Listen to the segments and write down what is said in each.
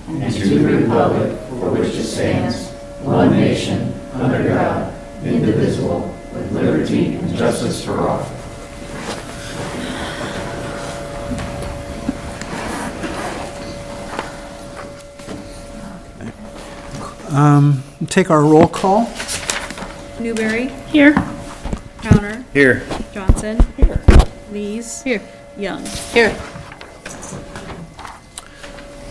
and to the republic for which it stands, one nation, under God, indivisible, with liberty and justice for all. Take our roll call. Newberry. Here. Crowner. Here. Johnson. Here. Lees. Here. Young. Here.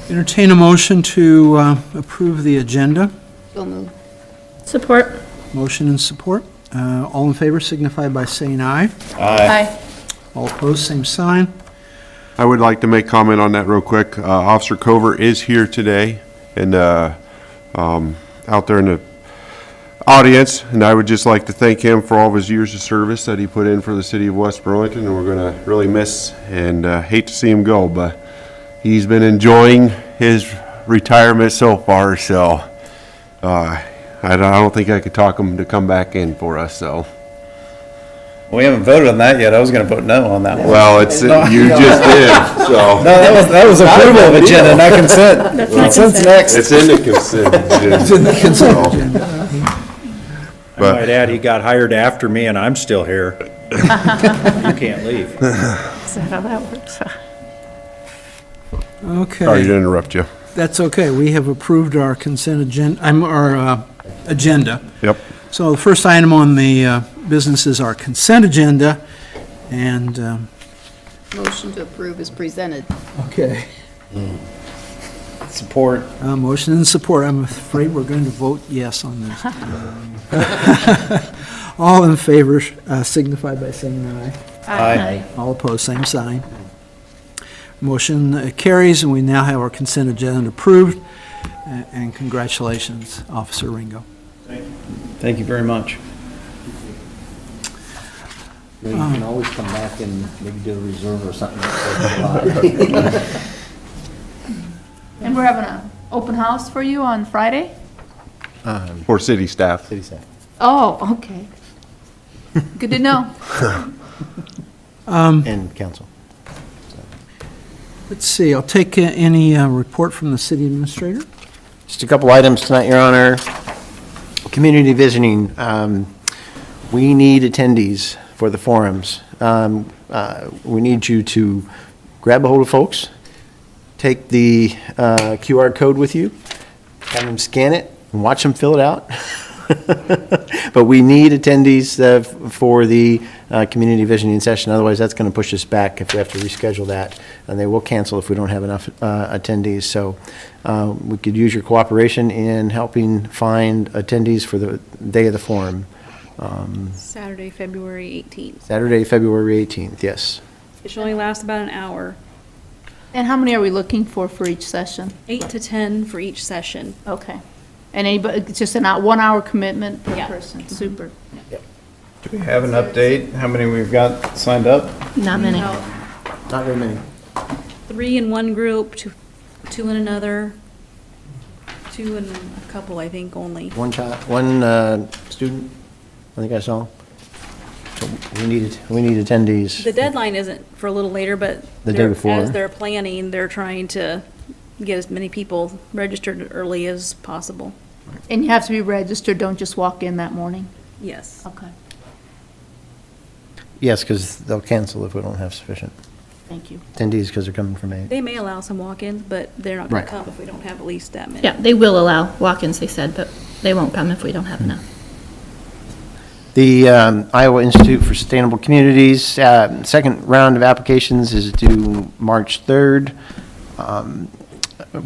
Entertain a motion to approve the agenda. So move. Support. Motion and support. All in favor signify by saying aye. Aye. All opposed, same sign. I would like to make comment on that real quick. Officer Cover is here today and out there in the audience, and I would just like to thank him for all of his years of service that he put in for the city of West Burlington, and we're going to really miss and hate to see him go, but he's been enjoying his retirement so far, so I don't think I could talk him to come back in for us, so. We haven't voted on that yet. I was going to vote no on that one. Well, you just did, so. No, that was approval of agenda, not consent. Consent's next. It's in the consent agenda. It's in the consent agenda. I might add, he got hired after me, and I'm still here. You can't leave. Is that how that works? Okay. Sorry to interrupt you. That's okay. We have approved our consent agenda, agenda. Yep. So the first item on the business is our consent agenda, and, Motion to approve is presented. okay. Support. Motion and support. I'm afraid we're going to vote yes on this. All in favor signify by saying aye. Aye. All opposed, same sign. Motion carries, and we now have our consent agenda approved. And congratulations, Officer Ringo. Thank you very much. You can always come back and maybe do a reserve or something. And we're having an open house for you on Friday? For city staff. City staff. Oh, okay. Good to know. And council. Let's see, I'll take any report from the city administrator. Just a couple items tonight, Your Honor. Community visiting. We need attendees for the forums. We need you to grab a hold of folks, take the QR code with you, have them scan it, and watch them fill it out. But we need attendees for the community visioning session. Otherwise, that's going to push us back if we have to reschedule that, and they will cancel if we don't have enough attendees. So we could use your cooperation in helping find attendees for the day of the forum. Saturday, February 18th. Saturday, February 18th, yes. It should only last about an hour. And how many are we looking for each session? 8 to 10 for each session. Okay. And anybody, it's just a 1 hour commitment per Yeah. person? Super. Do we have an update? How many we've got signed up? Not many. No, Not very many. 3 in one group, 2 in another, 2 in a couple, I think, only. One student, I think I saw. So we need attendees. The deadline isn't for a little later, but The day they're- before. as they're planning, they're trying to get as many people registered early as possible. And you have to be registered, don't just walk in that morning? Yes. Okay, Yes, because they'll cancel if we don't have sufficient thank you. attendees because they're coming from A. They may allow some walk-ins, but they're not going Right. to come if we don't have at least that many. Yeah, they will allow walk-ins, they said, but they won't come if we don't have enough. The Iowa Institute for Sustainable Communities, second round of applications is due March 3rd.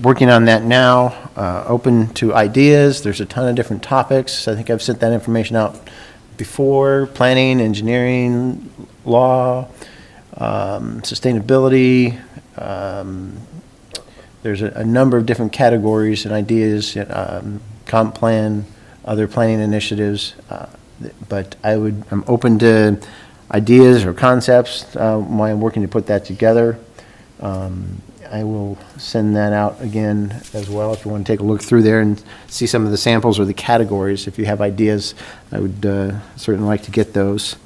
Working on that now, open to ideas. There's a ton of different topics. I think I've sent that information out before: planning, engineering, law, sustainability. There's a number of different categories and ideas, comp plan, other planning initiatives. But I'm open to ideas or concepts while I'm working to put that together. I will send that out again as well if you want to take a look through there and see some of the samples or the categories. If you have ideas, I would certainly like to get those.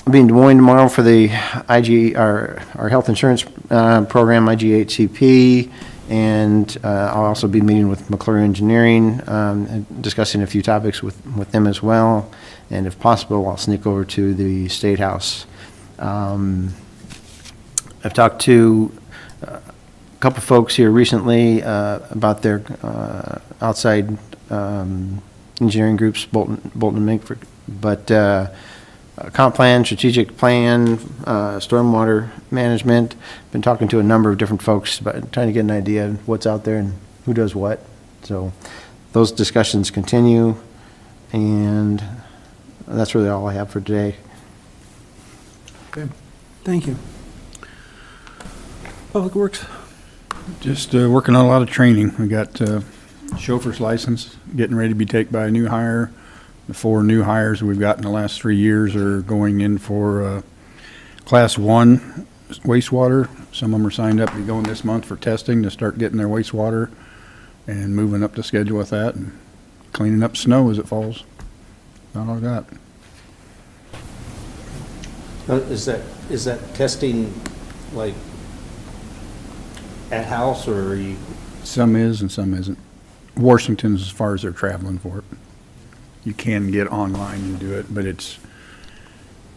I'll be in Des Moines tomorrow for the our health insurance program, IGHCP, and I'll also be meeting with McClure Engineering, and discussing a few topics with them as well. And if possible, I'll sneak over to the State House. I've talked to a couple folks here recently about their outside engineering groups, Bolton and Mink, but comp plan, strategic plan, stormwater management. Been talking to a number of different folks about trying to get an idea of what's out there and who does what. So those discussions continue, and that's really all I have for today. Okay, thank you. Public Works? Just working on a lot of training. We got chauffeur's license getting ready to be taken by a new hire. The 4 new hires we've got in the last 3 years are going in for Class 1 wastewater. Some of them are signed up to be going this month for testing to start getting their wastewater and moving up the schedule with that and cleaning up snow as it falls. Not all I got. Is that testing like at house, or are you? Some is and some isn't. Washington's as far as they're traveling for it. You can get online and do it, but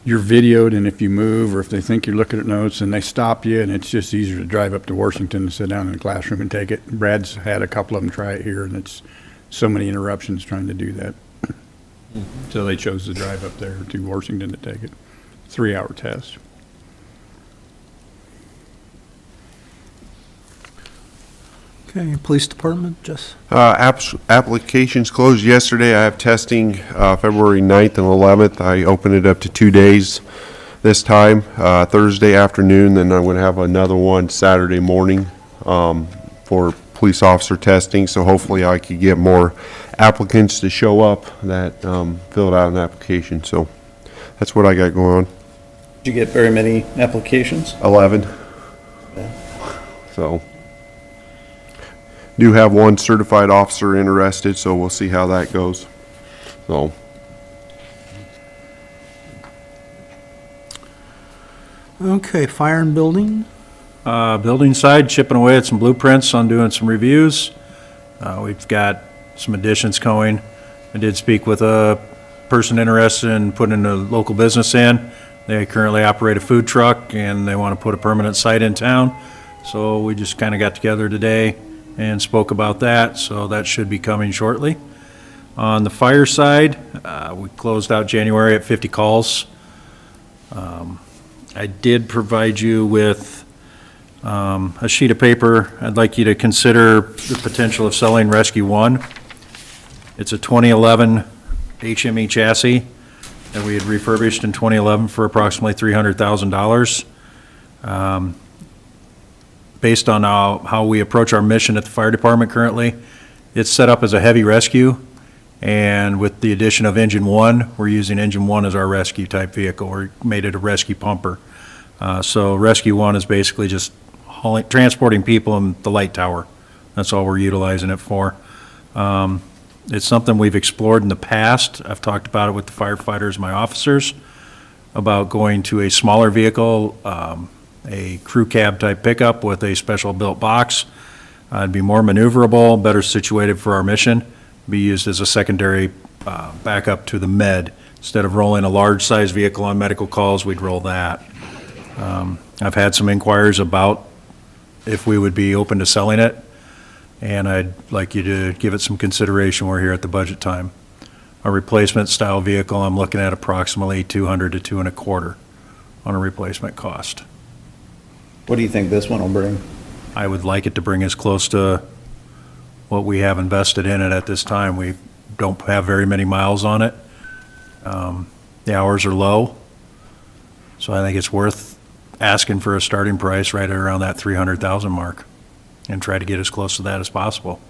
you're videoed, and if you move or if they think you're looking at notes and they stop you, and it's just easier to drive up to Washington and sit down in the classroom and take it. Brad's had a couple of them try it here, and it's so many interruptions trying to do that. So they chose to drive up there to Washington to take it. 3-hour test. Okay, Police Department, Jess? Applications closed yesterday. I have testing February 9th and 11th. I opened it up to 2 days this time, Thursday afternoon, then I'm going to have another one Saturday morning for police officer testing, so hopefully I could get more applicants to show up that filled out an application. So that's what I got going on. Did you get very many applications? 11. So do have one certified officer interested, so we'll see how that goes. So Okay, Fire and Building? Building side, chipping away at some blueprints on doing some reviews. We've got some additions going. I did speak with a person interested in putting a local business in. They currently operate a food truck and they want to put a permanent site in town. So we just kind of got together today and spoke about that, so that should be coming shortly. On the fire side, we closed out January at 50 calls. I did provide you with a sheet of paper. I'd like you to consider the potential of selling Rescue 1. It's a 2011 HME chassis that we had refurbished in 2011 for approximately $300,000. Based on how we approach our mission at the fire department currently, it's set up as a heavy rescue, and with the addition of Engine 1, we're using Engine 1 as our rescue type vehicle. We made it a rescue pumper. So Rescue 1 is basically just transporting people in the light tower. That's all we're utilizing it for. It's something we've explored in the past. I've talked about it with the firefighters, my officers, about going to a smaller vehicle, a crew cab type pickup with a special built box. It'd be more maneuverable, better situated for our mission, be used as a secondary backup to the med. Instead of rolling a large size vehicle on medical calls, we'd roll that. I've had some inquiries about if we would be open to selling it, and I'd like you to give it some consideration. We're here at the budget time. A replacement style vehicle, I'm looking at approximately $200 to $225 on a replacement cost. What do you think this one will bring? I would like it to bring us close to what we have invested in it at this time. We don't have very many miles on it. The hours are low, so I think it's worth asking for a starting price right around that $300,000 mark and try to get as close to that as possible.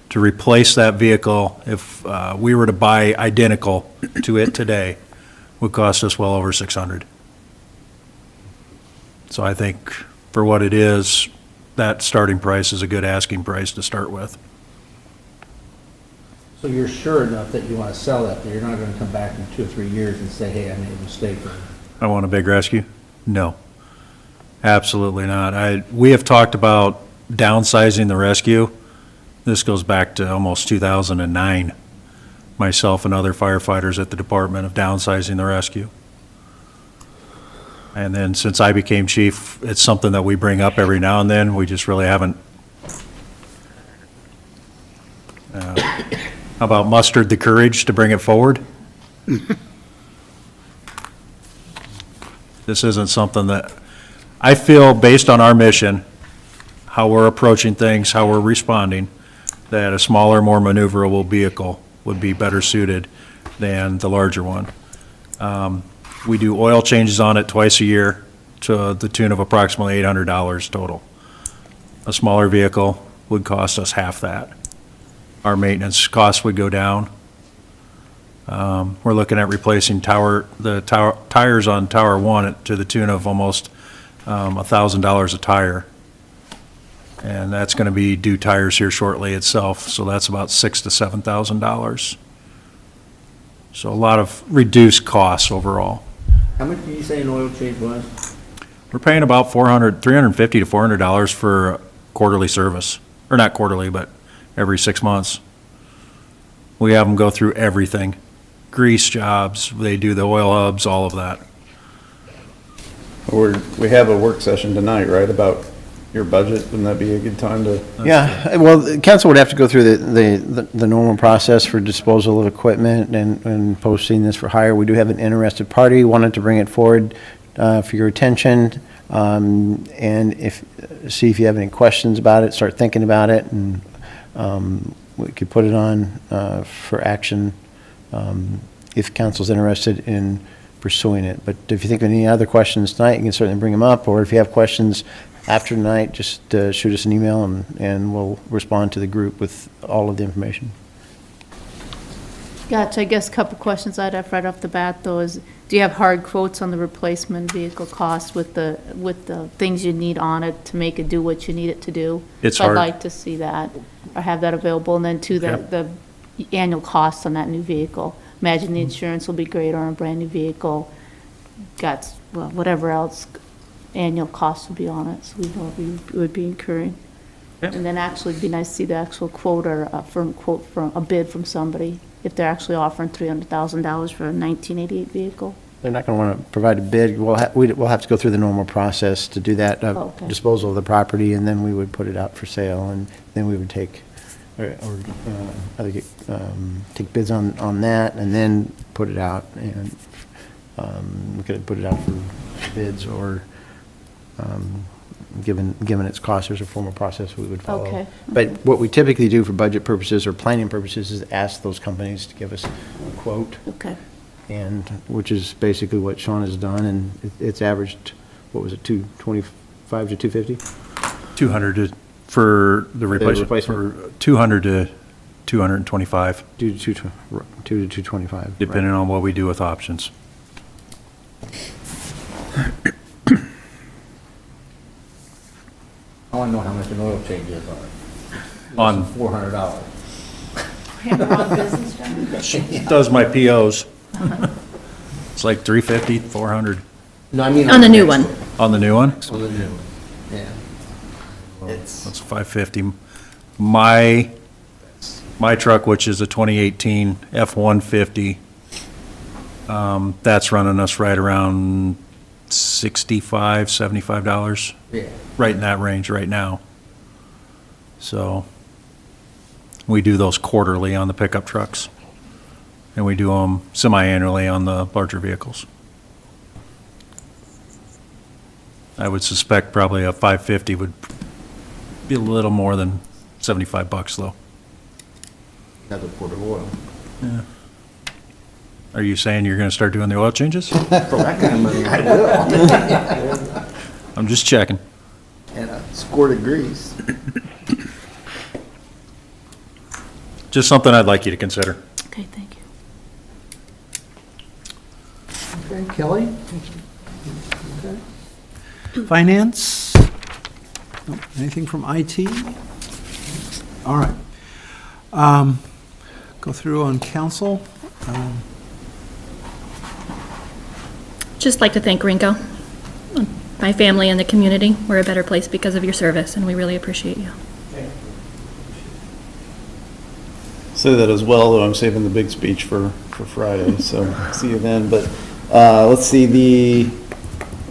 To replace that vehicle, if we were to buy identical to it today, would cost us well over $600. So I think for what it is, that starting price is a good asking price to start with. So you're sure enough that you want to sell that you're not going to come back in 2 or 3 years and say, hey, I made a mistake? I want a big rescue? No. Absolutely not. We have talked about downsizing the rescue. This goes back to almost 2009. Myself and other firefighters at the department of downsizing the rescue. And then since I became chief, it's something that we bring up every now and then. We just really haven't how about mustered the courage to bring it forward? This isn't something that, I feel based on our mission, how we're approaching things, how we're responding, that a smaller, more maneuverable vehicle would be better suited than the larger one. We do oil changes on it twice a year to the tune of approximately $800 total. A smaller vehicle would cost us half that. Our maintenance costs would go down. We're looking at replacing the tires on Tower 1 to the tune of almost $1,000 a tire. And that's going to be due tires here shortly itself, so that's about $6,000 to $7,000. So a lot of reduced costs overall. How much did you say an oil change was? We're paying about $350 to $400 for quarterly service, or not quarterly, but every 6 months. We have them go through everything, grease jobs, they do the oil hubs, all of that. We have a work session tonight, right, about your budget? Wouldn't that be a good time to? Yeah, well, the council would have to go through the normal process for disposal of equipment and posting this for hire. We do have an interested party, wanted to bring it forward for your attention, and see if you have any questions about it, start thinking about it, and we could put it on for action if council's interested in pursuing it. But if you think of any other questions tonight, you can certainly bring them up, or if you have questions after tonight, just shoot us an email and we'll respond to the group with all of the information. Gotcha. I guess a couple questions I'd have right off the bat, though, is do you have hard quotes on the replacement vehicle cost with the things you need on it to make it do what you need it to do? It's So hard. I'd like to see that, or have that available, and then two, the annual cost on that new vehicle. Imagine the insurance will be greater on a brand-new vehicle, well, whatever else annual cost would be on it, so we know we would be incurring. Yep. And then actually, it'd be nice to see the actual quote or a firm quote from a bid from somebody, if they're actually offering $300,000 for a 1988 vehicle. They're not going to want to provide a bid. We'll have to go through the normal process to do that, Okay. disposal of the property, and then we would put it out for sale, and then we would take take bids on that, and then put it out, and we could put it out for bids, or given its cost, there's a formal process we would follow. Okay. But what we typically do for budget purposes or planning purposes is ask those companies to give us a quote, Okay. and which is basically what Sean has done, and it's averaged, what was it, 225 to 250? 200 for the replacement, replacement? for 200 to 225, 2 to 225. depending on what we do with options. I want to know how much an oil change is on it. On- $400. Does my POs. It's like 350, 400 No, I mean. On the new one. on the new one. On the new one, yeah. It's, That's 550. My truck, which is a 2018 F-150, that's running us right around $65, $75, yeah. right in that range right now. So we do those quarterly on the pickup trucks, and we do them semi-annually on the larger vehicles. I would suspect probably a 550 would be a little more than $75 though. Another quart of oil. Are you saying you're going to start doing the oil changes? For that kind of money, I will. I'm just checking. And a squirt of grease. Just something I'd like you to consider. Okay, thank you. Okay, Kelly? Finance? Nope. Anything from IT? All right. Go through on council. Just like to thank Rinko, my family and the community. We're a better place because of your service, and we really appreciate you. Say that as well, though I'm saving the big speech for Friday, so see you then. But let's see, the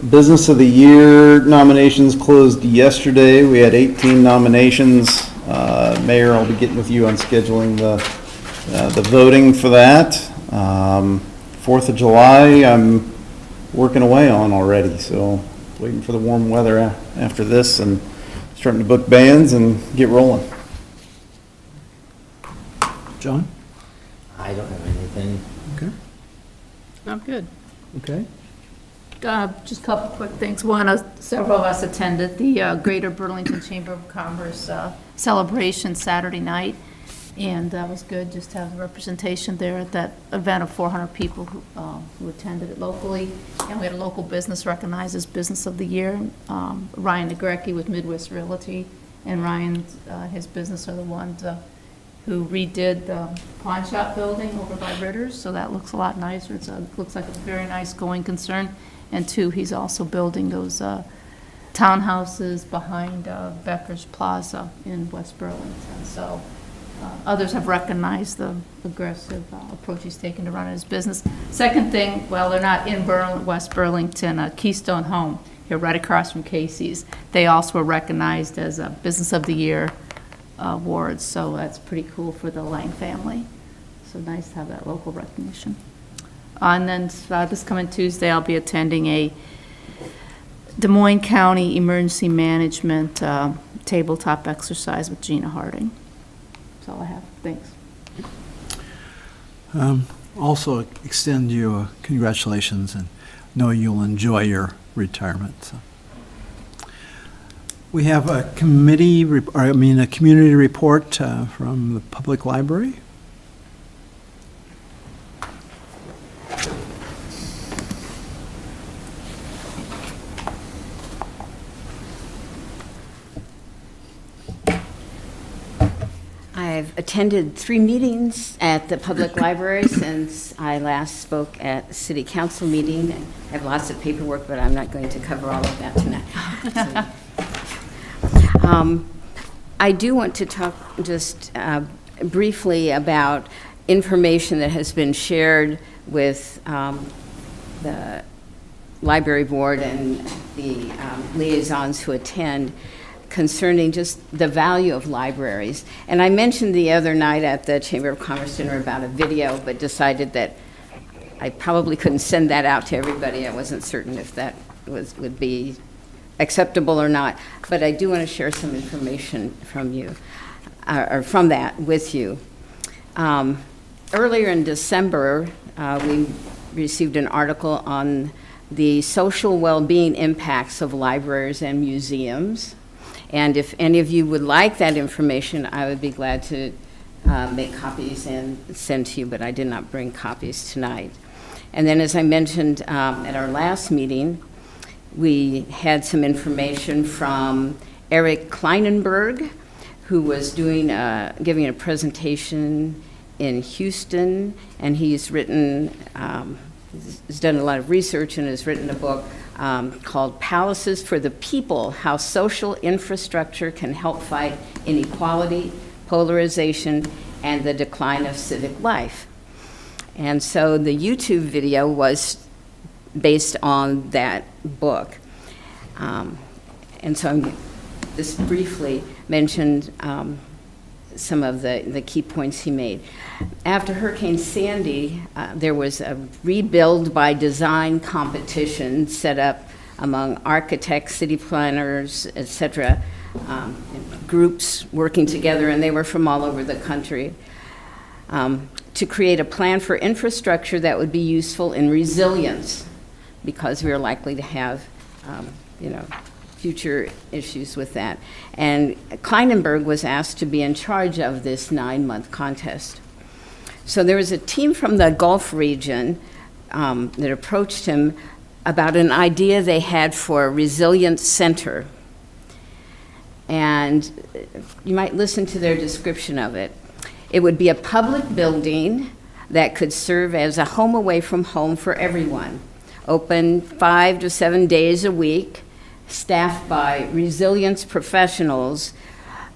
Business of the Year nominations closed yesterday. We had 18 nominations. Mayor, I'll be getting with you on scheduling the voting for that. 4th of July, I'm working away on already, so waiting for the warm weather after this and starting to book bands and get rolling. John? I don't have anything. Okay. I'm good. Okay. Just a couple quick things. One, several of us attended the Greater Burlington Chamber of Commerce celebration Saturday night, and that was good, just to have the representation there at that event of 400 people who attended it locally. And we had a local business recognized as Business of the Year. Ryan Negrecki with Midwest Realty, and Ryan, his business are the ones who redid the pawn shop building over by Ritter's, so that looks a lot nicer. It looks like a very nice going concern. And two, he's also building those townhouses behind Becker's Plaza in West Burlington. So others have recognized the aggressive approach he's taken to run his business. Second thing, well, they're not in West Burlington, Keystone Home, here right across from Casey's. They also were recognized as a Business of the Year awards, so that's pretty cool for the Lang family. So nice to have that local recognition. And then this coming Tuesday, I'll be attending a Des Moines County Emergency Management tabletop exercise with Gina Harding. That's all I have. Thanks. Also extend you congratulations and know you'll enjoy your retirement. So. We have a community report from the public library. I've attended 3 meetings at the public library since I last spoke at the city council meeting. I have lots of paperwork, but I'm not going to cover all of that tonight. I do want to talk just briefly about information that has been shared with the library board and the liaisons who attend concerning just the value of libraries. And I mentioned the other night at the Chamber of Commerce dinner about a video, but decided that I probably couldn't send that out to everybody. I wasn't certain if that would be acceptable or not. But I do want to share some information from you, or from that with you. Earlier in December, we received an article on the social well-being impacts of libraries and museums. And if any of you would like that information, I would be glad to make copies and send to you, but I did not bring copies tonight. And then, as I mentioned at our last meeting, we had some information from Eric Kleinenberg, who was giving a presentation in Houston, and he's written, has done a lot of research and has written a book called Palaces for the People, How Social Infrastructure Can Help Fight Inequality, Polarization, and the Decline of Civic Life. And so the YouTube video was based on that book. And so I'm just briefly mentioned some of the key points he made. After Hurricane Sandy, there was a rebuild by design competition set up among architects, city planners, et cetera, groups working together, and they were from all over the country, to create a plan for infrastructure that would be useful in resilience, because we are likely to have, future issues with that. And Kleinenberg was asked to be in charge of this 9-month contest. So there was a team from the Gulf region that approached him about an idea they had for a resilience center. And you might listen to their description of it. It would be a public building that could serve as a home away from home for everyone, open 5 to 7 days a week, staffed by resilience professionals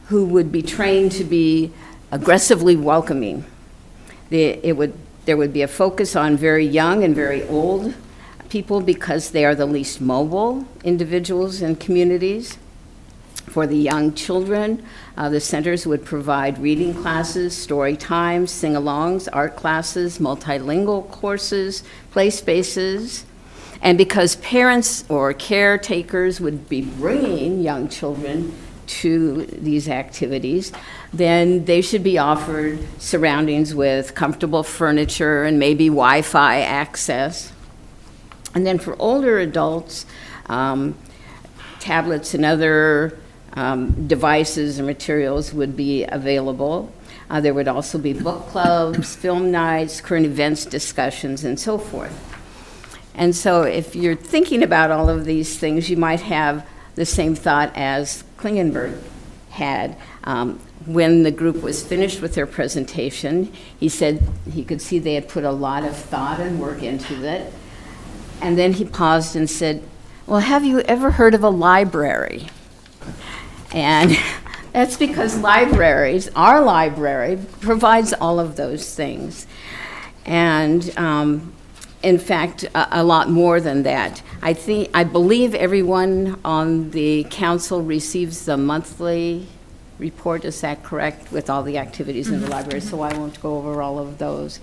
who would be trained to be aggressively welcoming. There would be a focus on very young and very old people because they are the least mobile individuals in communities. For the young children, the centers would provide reading classes, story times, sing-alongs, art classes, multilingual courses, play spaces. And because parents or caretakers would be bringing young children to these activities, then they should be offered surroundings with comfortable furniture and maybe Wi-Fi access. And then for older adults, tablets and other devices and materials would be available. There would also be book clubs, film nights, current events discussions, and so forth. And so if you're thinking about all of these things, you might have the same thought as Klingenberg had. When the group was finished with their presentation, he said he could see they had put a lot of thought and work into it. And then he paused and said, well, have you ever heard of a library? And that's because libraries, our library, provides all of those things. And in fact, a lot more than that. I believe everyone on the council receives the monthly report, is that correct, with all the activities in the library, so I won't go over all of those.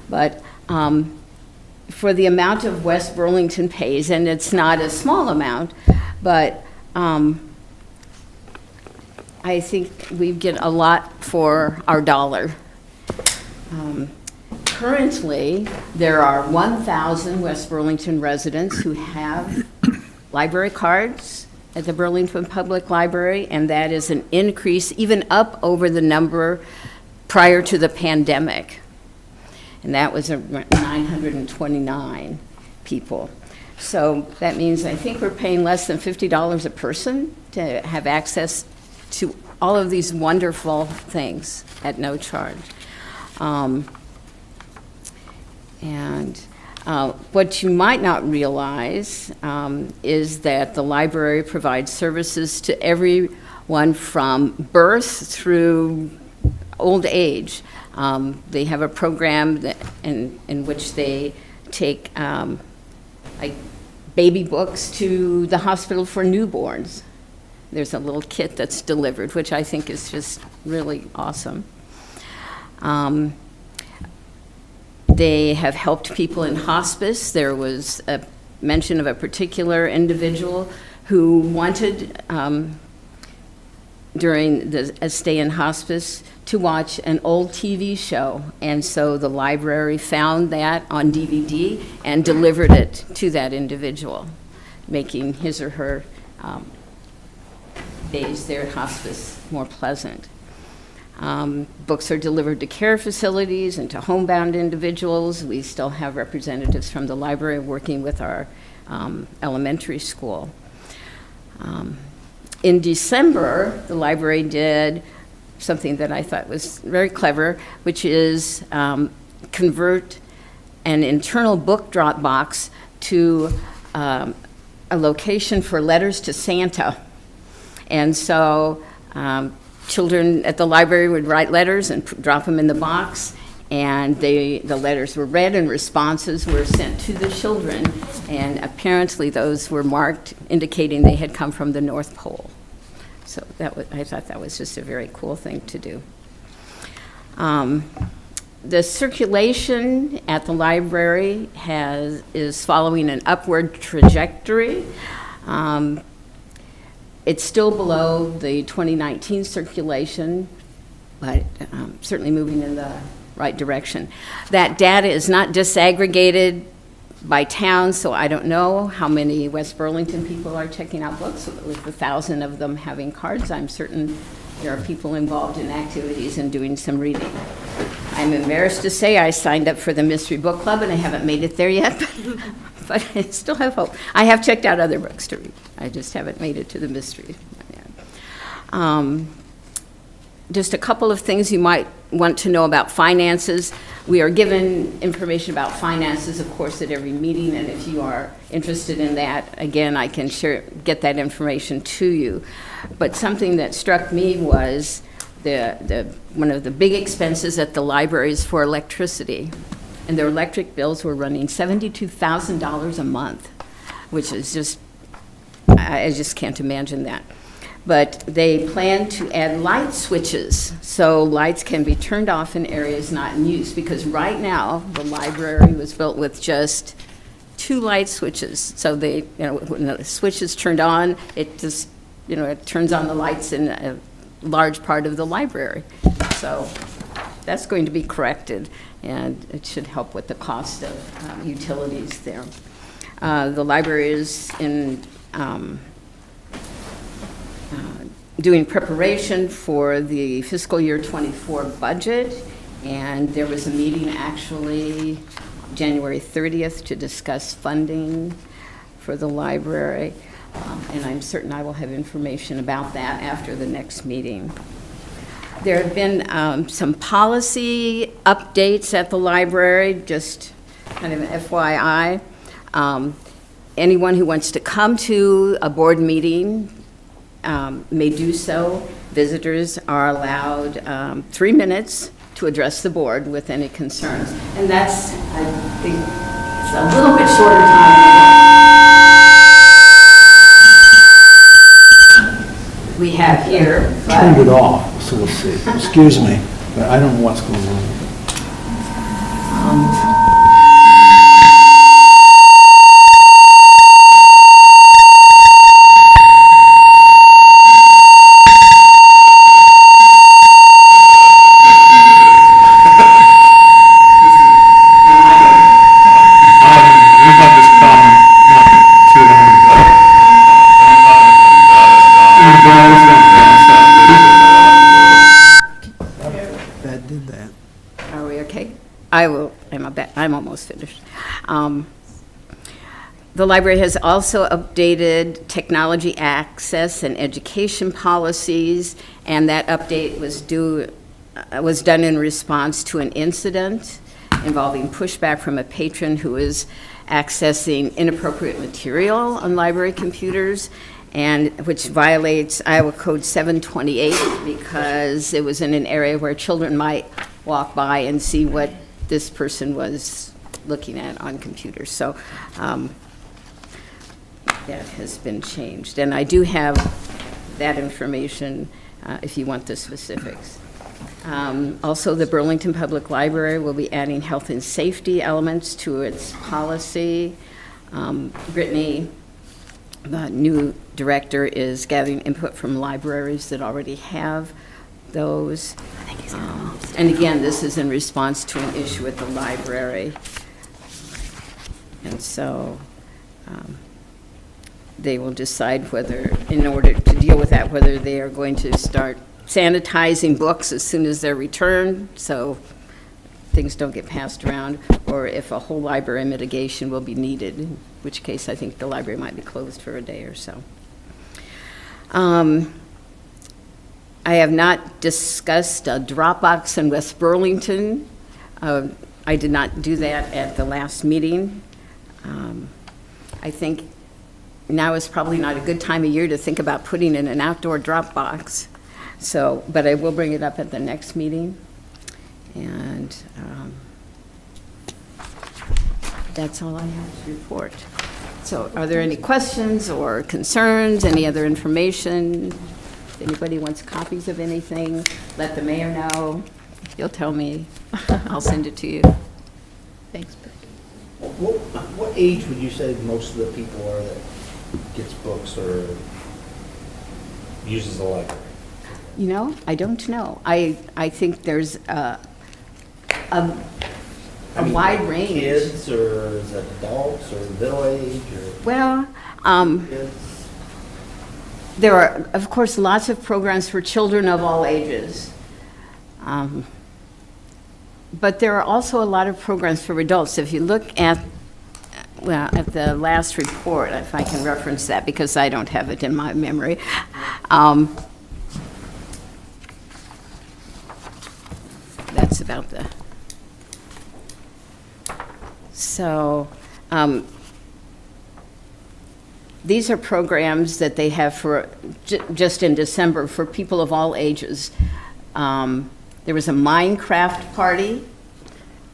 But for the amount of West Burlington pays, and it's not a small amount, but I think we get a lot for our dollar. Currently, there are 1,000 West Burlington residents who have library cards at the Burlington Public Library, and that is an increase even up over the number prior to the pandemic. And that was 929 people. So that means I think we're paying less than $50 a person to have access to all of these wonderful things at no charge. What you might not realize is that the library provides services to everyone from birth through old age. They have a program in which they take like baby books to the hospital for newborns. There's a little kit that's delivered, which I think is just really awesome. They have helped people in hospice. There was a mention of a particular individual who wanted, during a stay in hospice, to watch an old TV show. And so the library found that on DVD and delivered it to that individual, making his or her days there at hospice more pleasant. Books are delivered to care facilities and to homebound individuals. We still have representatives from the library working with our elementary school. In December, the library did something that I thought was very clever, which is convert an internal book drop box to a location for letters to Santa. And so children at the library would write letters and drop them in the box, and the letters were read and responses were sent to the children, and apparently those were marked indicating they had come from the North Pole. So I thought that was just a very cool thing to do. The circulation at the library is following an upward trajectory. It's still below the 2019 circulation, but certainly moving in the right direction. That data is not disaggregated by town, so I don't know how many West Burlington people are checking out books. With 1,000 of them having cards, I'm certain there are people involved in activities and doing some reading. I'm embarrassed to say I signed up for the Mystery Book Club, and I haven't made it there yet, but I still have hope. I have checked out other books to read. I just haven't made it to the mystery. Just a couple of things you might want to know about finances. We are given information about finances, of course, at every meeting, and if you are interested in that, again, I can get that information to you. But something that struck me was one of the big expenses at the library is for electricity, and their electric bills were running $72,000 a month, which is just, I just can't imagine that. But they plan to add light switches, so lights can be turned off in areas not in use, because right now, the library was built with just 2 light switches. So they, when the switch is turned on, it just, it turns on the lights in a large part of the library. So that's going to be corrected, and it should help with the cost of utilities there. The library is in doing preparation for the fiscal year 24 budget, and there was a meeting actually January 30th to discuss funding for the library, and I'm certain I will have information about that after the next meeting. There have been some policy updates at the library, just kind of an FYI. Anyone who wants to come to a board meeting may do so. Visitors are allowed 3 minutes to address the board with any concerns. And that's, I think, it's a little bit shorter time we have here. Turned it off, so we'll see. Excuse me, but I don't know what's going on. I'm almost finished. The library has also updated technology access and education policies, and that update was done in response to an incident involving pushback from a patron who is accessing inappropriate material on library computers, and which violates Iowa Code 728 because it was in an area where children might walk by and see what this person was looking at on computers. So that has been changed. And I do have that information if you want the specifics. Also, the Burlington Public Library will be adding health and safety elements to its policy. Brittany, the new director, is gathering input from libraries that already have those. And again, this is in response to an issue at the library. And so they will decide whether, in order to deal with that, whether they are going to start sanitizing books as soon as they're returned so things don't get passed around, or if a whole library mitigation will be needed, in which case I think the library might be closed for a day or so. I have not discussed a Dropbox in West Burlington. I did not do that at the last meeting. I think now is probably not a good time of year to think about putting in an outdoor Dropbox. So, but I will bring it up at the next meeting. And that's all I have to report. So are there any questions or concerns, any other information? If anybody wants copies of anything, let the mayor know. You'll tell me. I'll send it to you. Thanks, Becky. What age would you say most of the people are that gets books or uses the library? You know, I don't know. I think there's a wide range. Kids, or is it adults, or middle age, or? Well, kids? There are, of course, lots of programs for children of all ages. But there are also a lot of programs for adults. If you look at, well, at the last report, if I can reference that because I don't have it in my memory. that's about the, so, these are programs that they have for, just in December, for people of all ages. There was a Minecraft party.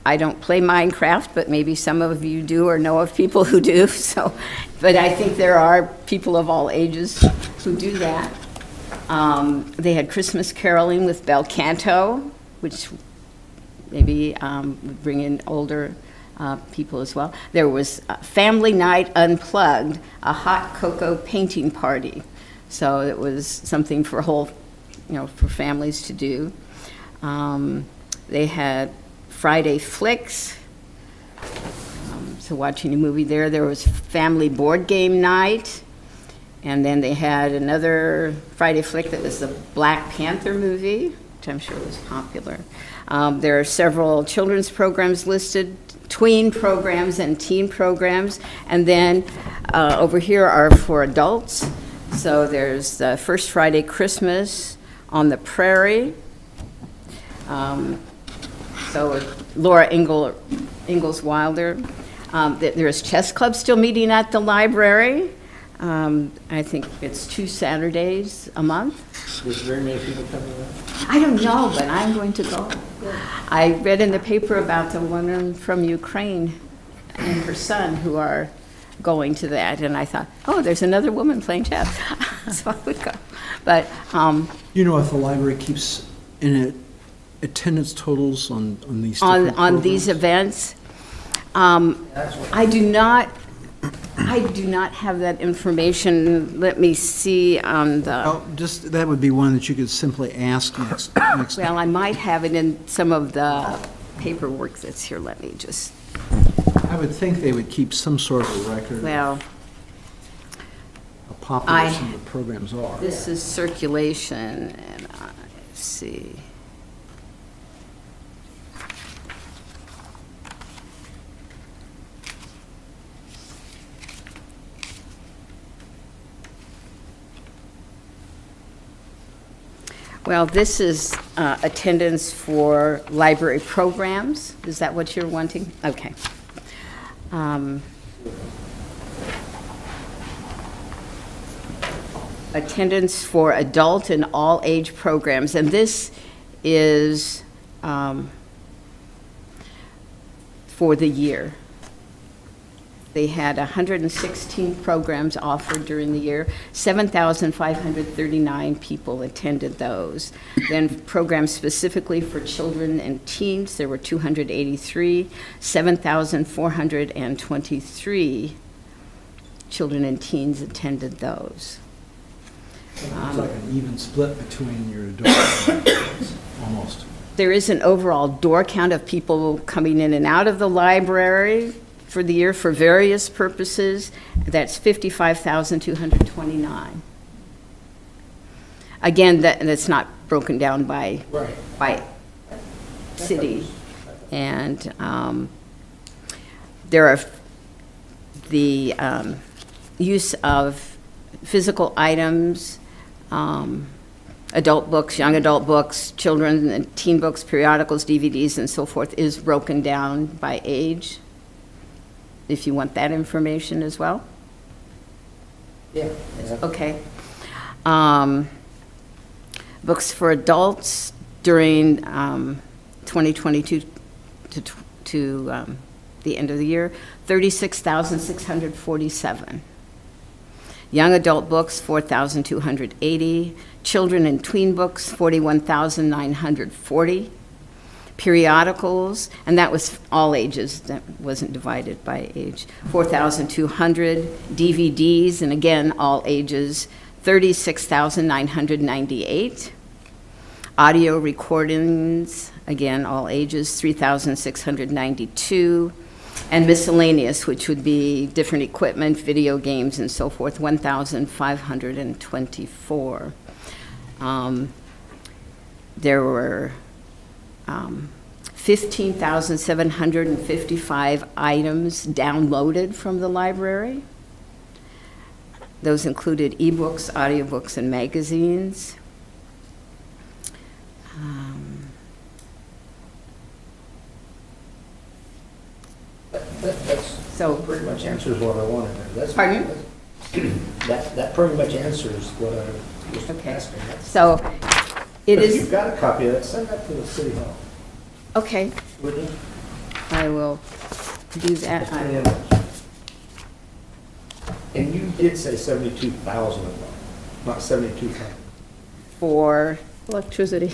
I don't play Minecraft, but maybe some of you do or know of people who do, so, but I think there are people of all ages who do that. They had Christmas caroling with bel canto, which maybe would bring in older people as well. There was Family Night Unplugged, a hot cocoa painting party. So it was something for whole, for families to do. They had Friday Flicks, so watching a movie there. There was Family Board Game Night, and then they had another Friday Flick that was the Black Panther movie, which I'm sure was popular. There are several children's programs listed, tween programs and teen programs, and then over here are for adults. So there's the First Friday Christmas on the Prairie. So Laura Ingalls Wilder. There's chess club still meeting at the library. I think it's 2 Saturdays a month. There's very many people coming in. I don't know, but I'm going to go. I read in the paper about the woman from Ukraine and her son who are going to that, and I thought, oh, there's another woman playing chess, so I would go. But if the library keeps in it attendance totals on these on these events, I do not have that information. Let me see on the. Oh, just that would be one that you could simply ask next. Well, I might have it in some of the paperwork that's here. Let me just. I would think they would keep some sort of record. Well, how popular some of the programs are. This is circulation, and let's see. Well, this is attendance for library programs. Is that what you're wanting? Okay. Attendance for adult and all age programs, and this is for the year. They had 116 programs offered during the year. 7,539 people attended those. Then programs specifically for children and teens, there were 283. 7,423 children and teens attended those. It's like an even split between your adults and kids, almost. There is an overall door count of people coming in and out of the library for the year for various purposes. That's 55,229. Again, that's not broken down by city. And there are the use of physical items, adult books, young adult books, children and teen books, periodicals, DVDs, and so forth is broken down by age, if you want that information as well. Yeah. Okay. Books for adults during 2022 to the end of the year, 36,647. Young adult books, 4,280. Children and tween books, 41,940. Periodicals, and that was all ages, that wasn't divided by age, 4,200. DVDs, and again, all ages, 36,998. Audio recordings, again, all ages, 3,692. And miscellaneous, which would be different equipment, video games, and so forth, 1,524. There were 15,755 items downloaded from the library. Those included ebooks, audiobooks, and magazines. That's So, pretty much answers what I wanted there. That's- Pardon? That pretty much answers what I was Okay. asking. That's- so it If is, you've got a copy of that, send that to the city hall, okay, would you? I will do that. That's pretty much. And you did say 72,000 of them, not 72,000. For, Electricity.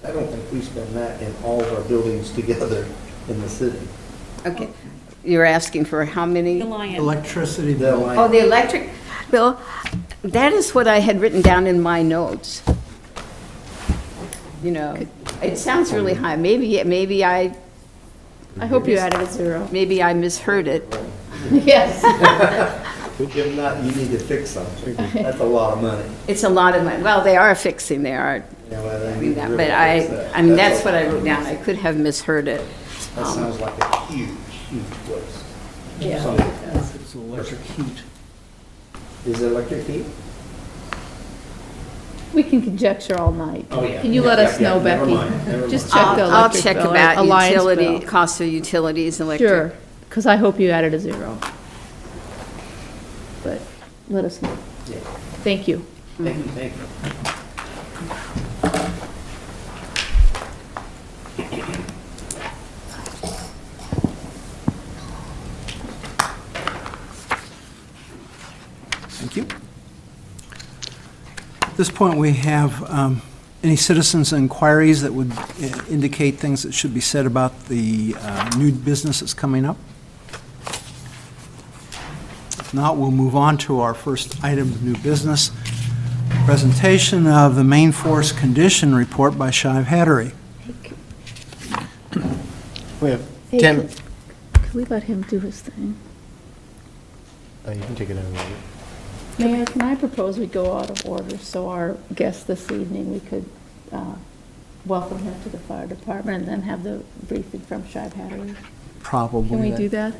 I don't think we spend that in all of our buildings together in the city. okay, you're asking for how many? The Lion. Electricity The bill. line- Oh, the electric bill, that is what I had written down in my notes. You know, it sounds really high. Maybe I I hope you added a 0. misheard it. Yes. If not, you need to fix something. That's a lot of money. It's a lot of money. Well, they are fixing, they are, Yeah, well, they I need mean, to that, really but fix that. I mean, that's what I wrote down. I could have misheard it. That sounds like a huge, huge waste. Yeah. Something. It's electric heat. Is it electric heat? We can conjecture all night. Oh, yeah. Can you let Yeah, us yeah, know, never Becky? mind, never Just mind. check the I'll electric check bill or about Alliance utility, bill. cost of utilities, electric. Sure, because I hope you added a 0. But let us know. Yeah. Thank you. Thank you, thank you. Thank you. At this point, we have any citizens' inquiries that would indicate things that should be said about the new business that's coming up? If not, we'll move on to our first item of new business, presentation of the Main Force Condition Report by Shive Hattery. We have Hey, Tim. Could we let him do his thing? Oh, you can take it over. Mayor, can I propose we go out of order so our guest this evening, we could welcome him to the fire department and then have the briefing from Shive Hattery? Probably. Can we do that?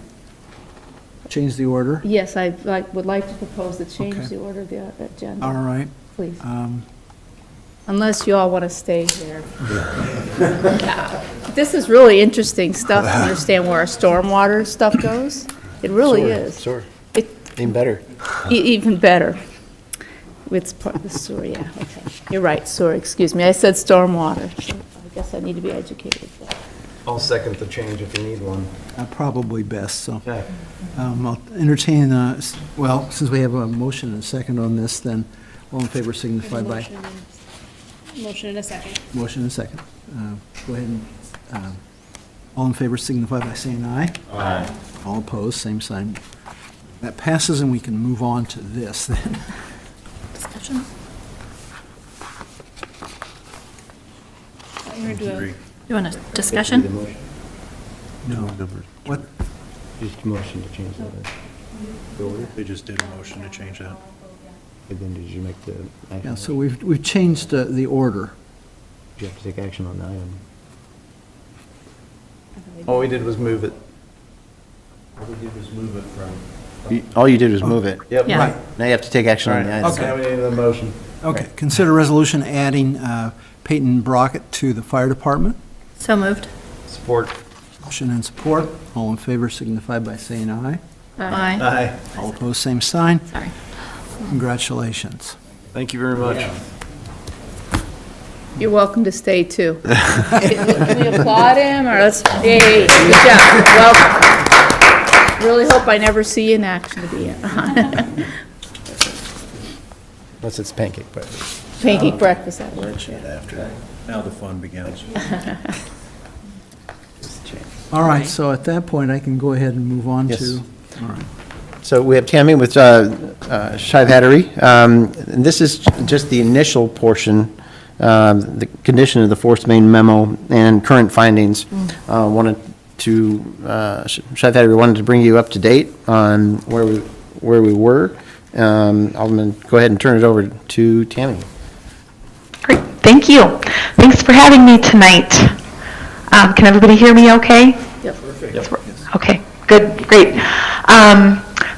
Change the order? Yes, I would like to propose to change Okay. the order of the agenda. All right. Please. Um, Unless you all want to stay here. This is really interesting stuff to understand where our stormwater stuff goes. It really is. Sure. It- Even better. Even better. It's part of the sewer, yeah, okay. You're right, sewer, excuse me. I said stormwater, so I guess I need to be educated. I'll second the change if you need one. Probably best, so. Okay. I'll entertain, well, since we have a motion and a second on this, then all in favor signify by, Motion in a second. motion and a second. Go ahead and, all in favor signify by saying aye. Aye. All opposed, same sign. That passes, and we can move on to this then. Discussion? We're gonna do a- You want a discussion? No. What, Just motion to change the order. They just did a motion to change that. And then did you make the action? yeah, so we've changed the order. You have to take action on the item. All we did was move it. All we did was move it from. All you did was move it. Yep. Yeah. Right. Now you have to take action on the item. Okay. Now we need a motion. Okay, consider resolution adding Peyton Brockett to the fire department. So moved. Support. Motion and support. All in favor signify by saying aye. Aye. Aye. All opposed, same sign. Sorry. Congratulations. Thank you very much. You're welcome to stay, too. Can we applaud him, or let's, hey, good job, welcome. Really hope I never see you in action to be Unless it's pancake breakfast. pancake breakfast at work. After, now the fun begins. All right, so at that point, I can go ahead and move on Yes. to, all right. So we have Tammy with Shive Hattery. And this is just the initial portion, the condition of the Force Main memo and current findings. Wanted to, Shive Hattery wanted to bring you up to date on where we were. I'm going to go ahead and turn it over to Tammy. Great, thank you. Thanks for having me tonight. Can everybody hear me okay? Yep. Okay, good, great.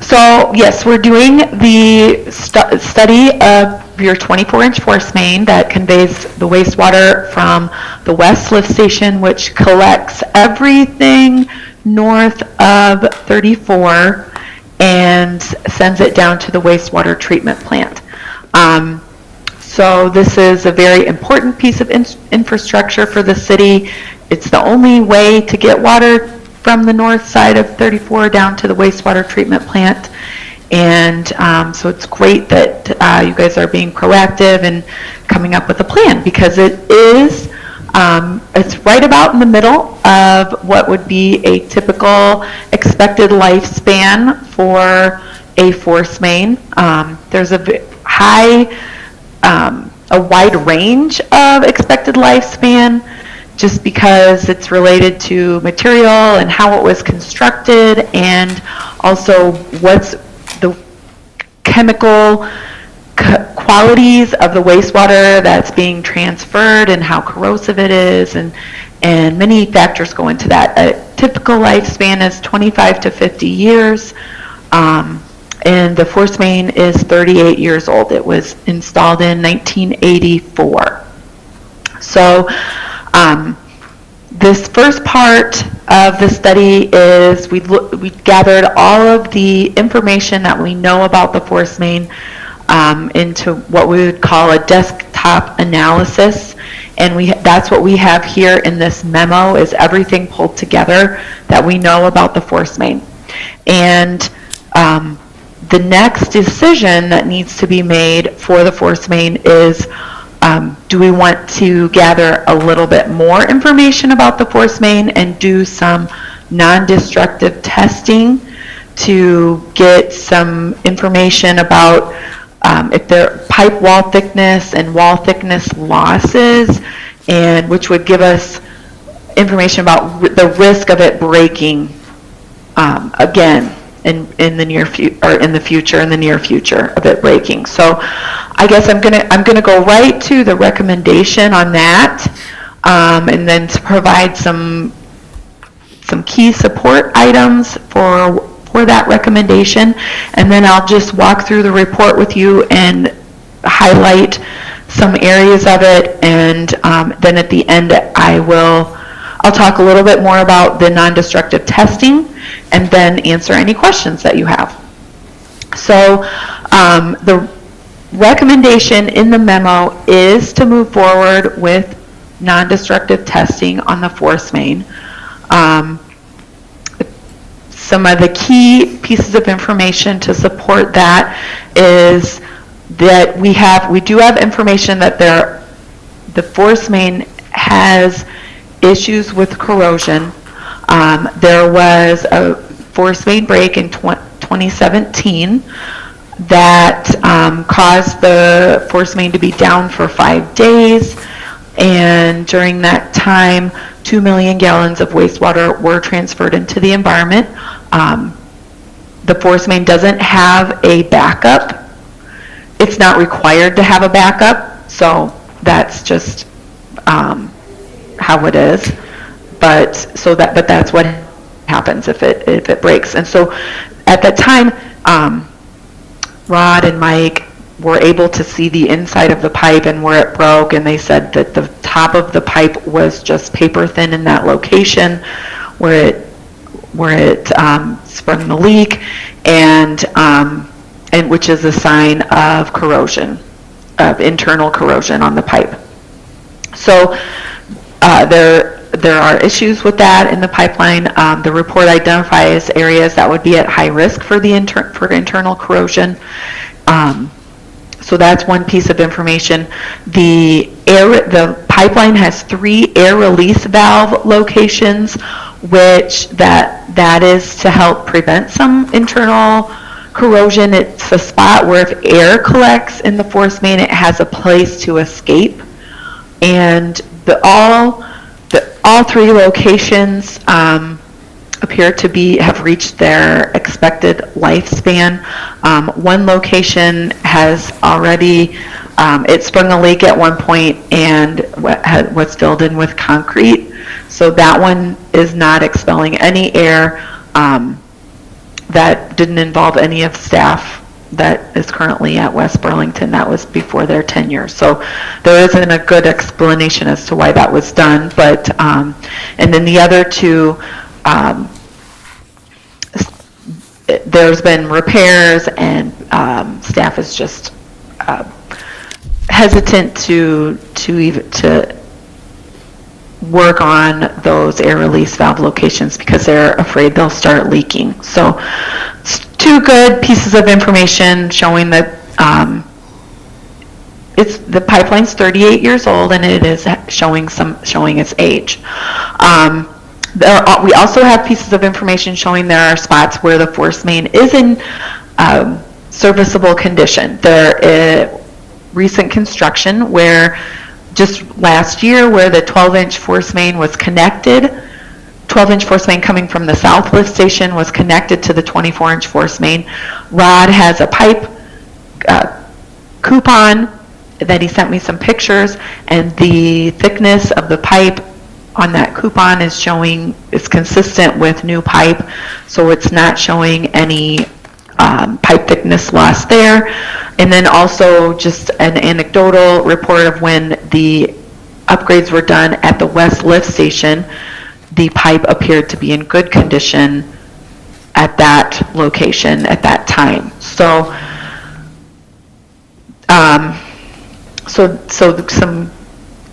So yes, we're doing the study of your 24-inch force main that conveys the wastewater from the west lift station, which collects everything north of 34 and sends it down to the wastewater treatment plant. So this is a very important piece of infrastructure for the city. It's the only way to get water from the north side of 34 down to the wastewater treatment plant. And so it's great that you guys are being proactive and coming up with a plan, because it is, it's right about in the middle of what would be a typical expected lifespan for a force main. There's a a wide range of expected lifespan, just because it's related to material and how it was constructed, and also what's the chemical qualities of the wastewater that's being transferred and how corrosive it is, and many factors go into that. A typical lifespan is 25 to 50 years. And the force main is 38 years old. It was installed in 1984. So this first part of the study is we gathered all of the information that we know about the force main into what we would call a desktop analysis. And that's what we have here in this memo, is everything pulled together that we know about the force main. And the next decision that needs to be made for the force main is, do we want to gather a little bit more information about the force main and do some non-destructive testing to get some information about if there are pipe wall thickness and wall thickness losses, and which would give us information about the risk of it breaking again in the near future, or in the near future of it breaking. So I guess I'm gonna go right to the recommendation on that, and then to provide some key support items for that recommendation, and then I'll just walk through the report with you and highlight some areas of it, and then at the end I'll talk a little bit more about the non-destructive testing, and then answer any questions that you have. So the recommendation in the memo is to move forward with non-destructive testing on the force main. Some of the key pieces of information to support that is that we do have information that the force main has issues with corrosion. There was a force main break in 2017 that caused the force main to be down for 5 days, and during that time 2 million gallons of wastewater were transferred into the environment. The force main doesn't have a backup. It's not required to have a backup, so that's just how it is. But that's what happens if it breaks. And so at that time, Rod and Mike were able to see the inside of the pipe and where it broke, and they said that the top of the pipe was just paper thin in that location where it sprung the leak, and which is a sign of corrosion, of internal corrosion on the pipe. So there are issues with that in the pipeline. The report identifies areas that would be at high risk for internal corrosion. So that's one piece of information. The pipeline has 3 air release valve locations, which that is to help prevent some internal corrosion. It's a spot where if air collects in the force main, it has a place to escape. And all 3 locations appear to have reached their expected lifespan. One location has already, it sprung a leak at one point and was filled in with concrete. So that one is not expelling any air. That didn't involve any of staff that is currently at West Burlington. That was before their tenure. So there isn't a good explanation as to why that was done. But, and then the other two, there's been repairs, and staff is just hesitant to work on those air release valve locations because they're afraid they'll start leaking. So it's two good pieces of information showing that the pipeline's 38 years old, and it is showing its age. We also have pieces of information showing there are spots where the force main is in serviceable condition. There is recent construction where just last year where the 12-inch force main was connected, 12-inch force main coming from the south lift station was connected to the 24-inch force main. Rod has a pipe coupon that he sent me some pictures, and the thickness of the pipe on that coupon is consistent with new pipe, so it's not showing any pipe thickness loss there. And then also just an anecdotal report of when the upgrades were done at the west lift station, the pipe appeared to be in good condition at that location at that time. So so some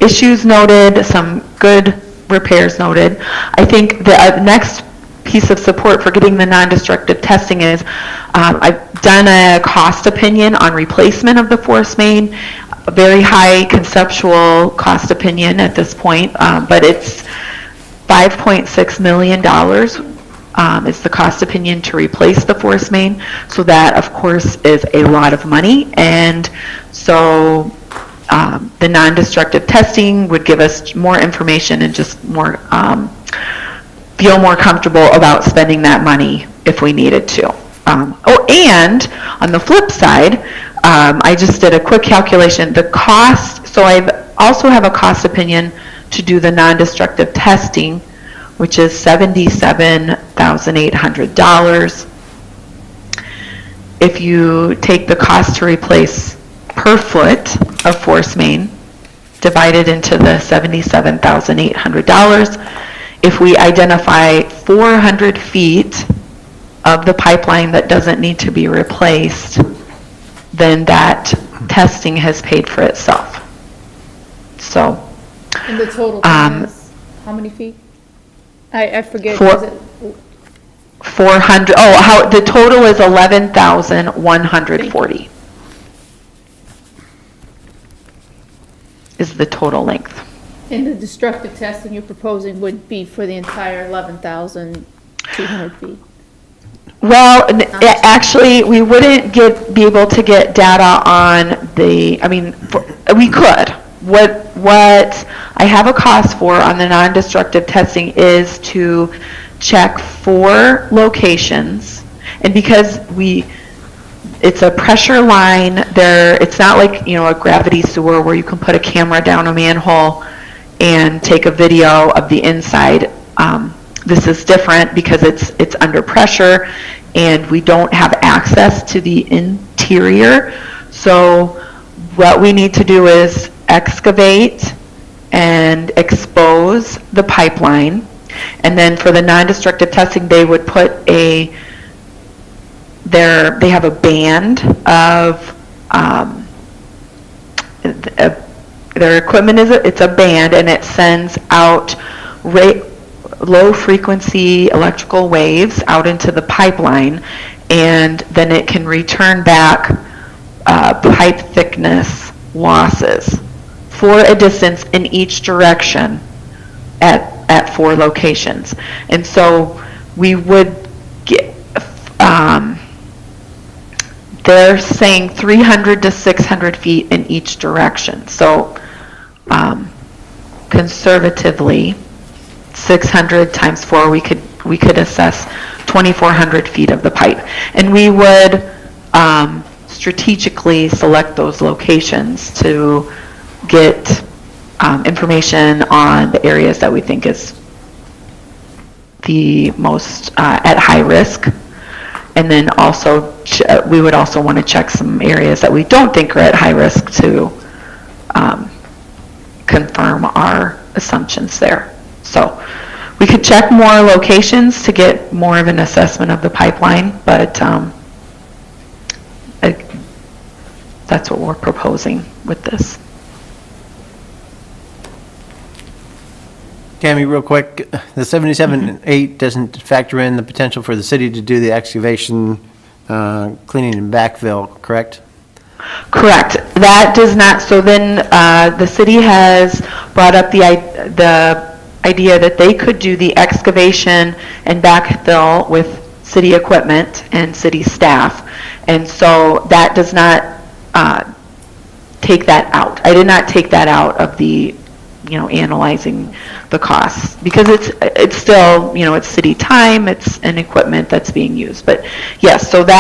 issues noted, some good repairs noted. I think the next piece of support for getting the non-destructive testing is I've done a cost opinion on replacement of the force main, a very high conceptual cost opinion at this point, but it's $5.6 million is the cost opinion to replace the force main. So that, of course, is a lot of money, and so the non-destructive testing would give us more information and just more feel more comfortable about spending that money if we needed to. And on the flip side, I just did a quick calculation. The cost, so I also have a cost opinion to do the non-destructive testing, which is $77,800. If you take the cost to replace per foot of force main, divided into the $77,800, if we identify 400 feet of the pipeline that doesn't need to be replaced, then that testing has paid for itself. So. And the total is how many feet? I forget. 400. The total is 11,140. Is the total length. And the destructive testing you're proposing would be for the entire 11,200 feet? Well, actually, we wouldn't be able to get data on the, we could. What I have a cost for on the non-destructive testing is to check 4 locations, and because it's a pressure line there, it's not like, a gravity sewer where you can put a camera down a manhole and take a video of the inside. This is different because it's under pressure and we don't have access to the interior. So what we need to do is excavate and expose the pipeline. And then for the non-destructive testing, they would put they have a band of, their equipment it's a band, and it sends out low frequency electrical waves out into the pipeline, and then it can return back pipe thickness losses for a distance in each direction at 4 locations. And so we would get, they're saying 300 to 600 feet in each direction. So conservatively, 600 times 4, we could assess 2,400 feet of the pipe. And we would strategically select those locations to get information on the areas that we think is the most at high risk. And then also, we would also want to check some areas that we don't think are at high risk to confirm our assumptions there. So we could check more locations to get more of an assessment of the pipeline, but that's what we're proposing with this. Tammy, real quick, the 77.8 doesn't factor in the potential for the city to do the excavation, cleaning and backfill, correct? Correct. That does not, so then the city has brought up the idea that they could do the excavation and backfill with city equipment and city staff. And so that does not take that out. I did not take that out of the, analyzing the costs, because it's still, it's city time, it's an equipment that's being used. But yes, so the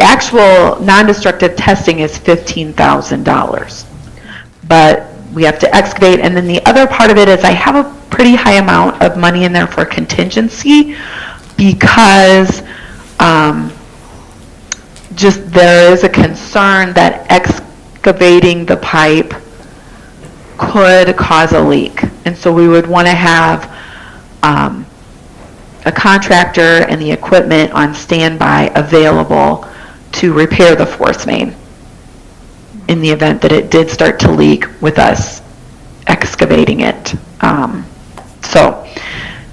actual non-destructive testing is $15,000, but we have to excavate. And then the other part of it is I have a pretty high amount of money in there for contingency, because just there is a concern that excavating the pipe could cause a leak. And so we would want to have a contractor and the equipment on standby available to repair the force main in the event that it did start to leak with us excavating it. So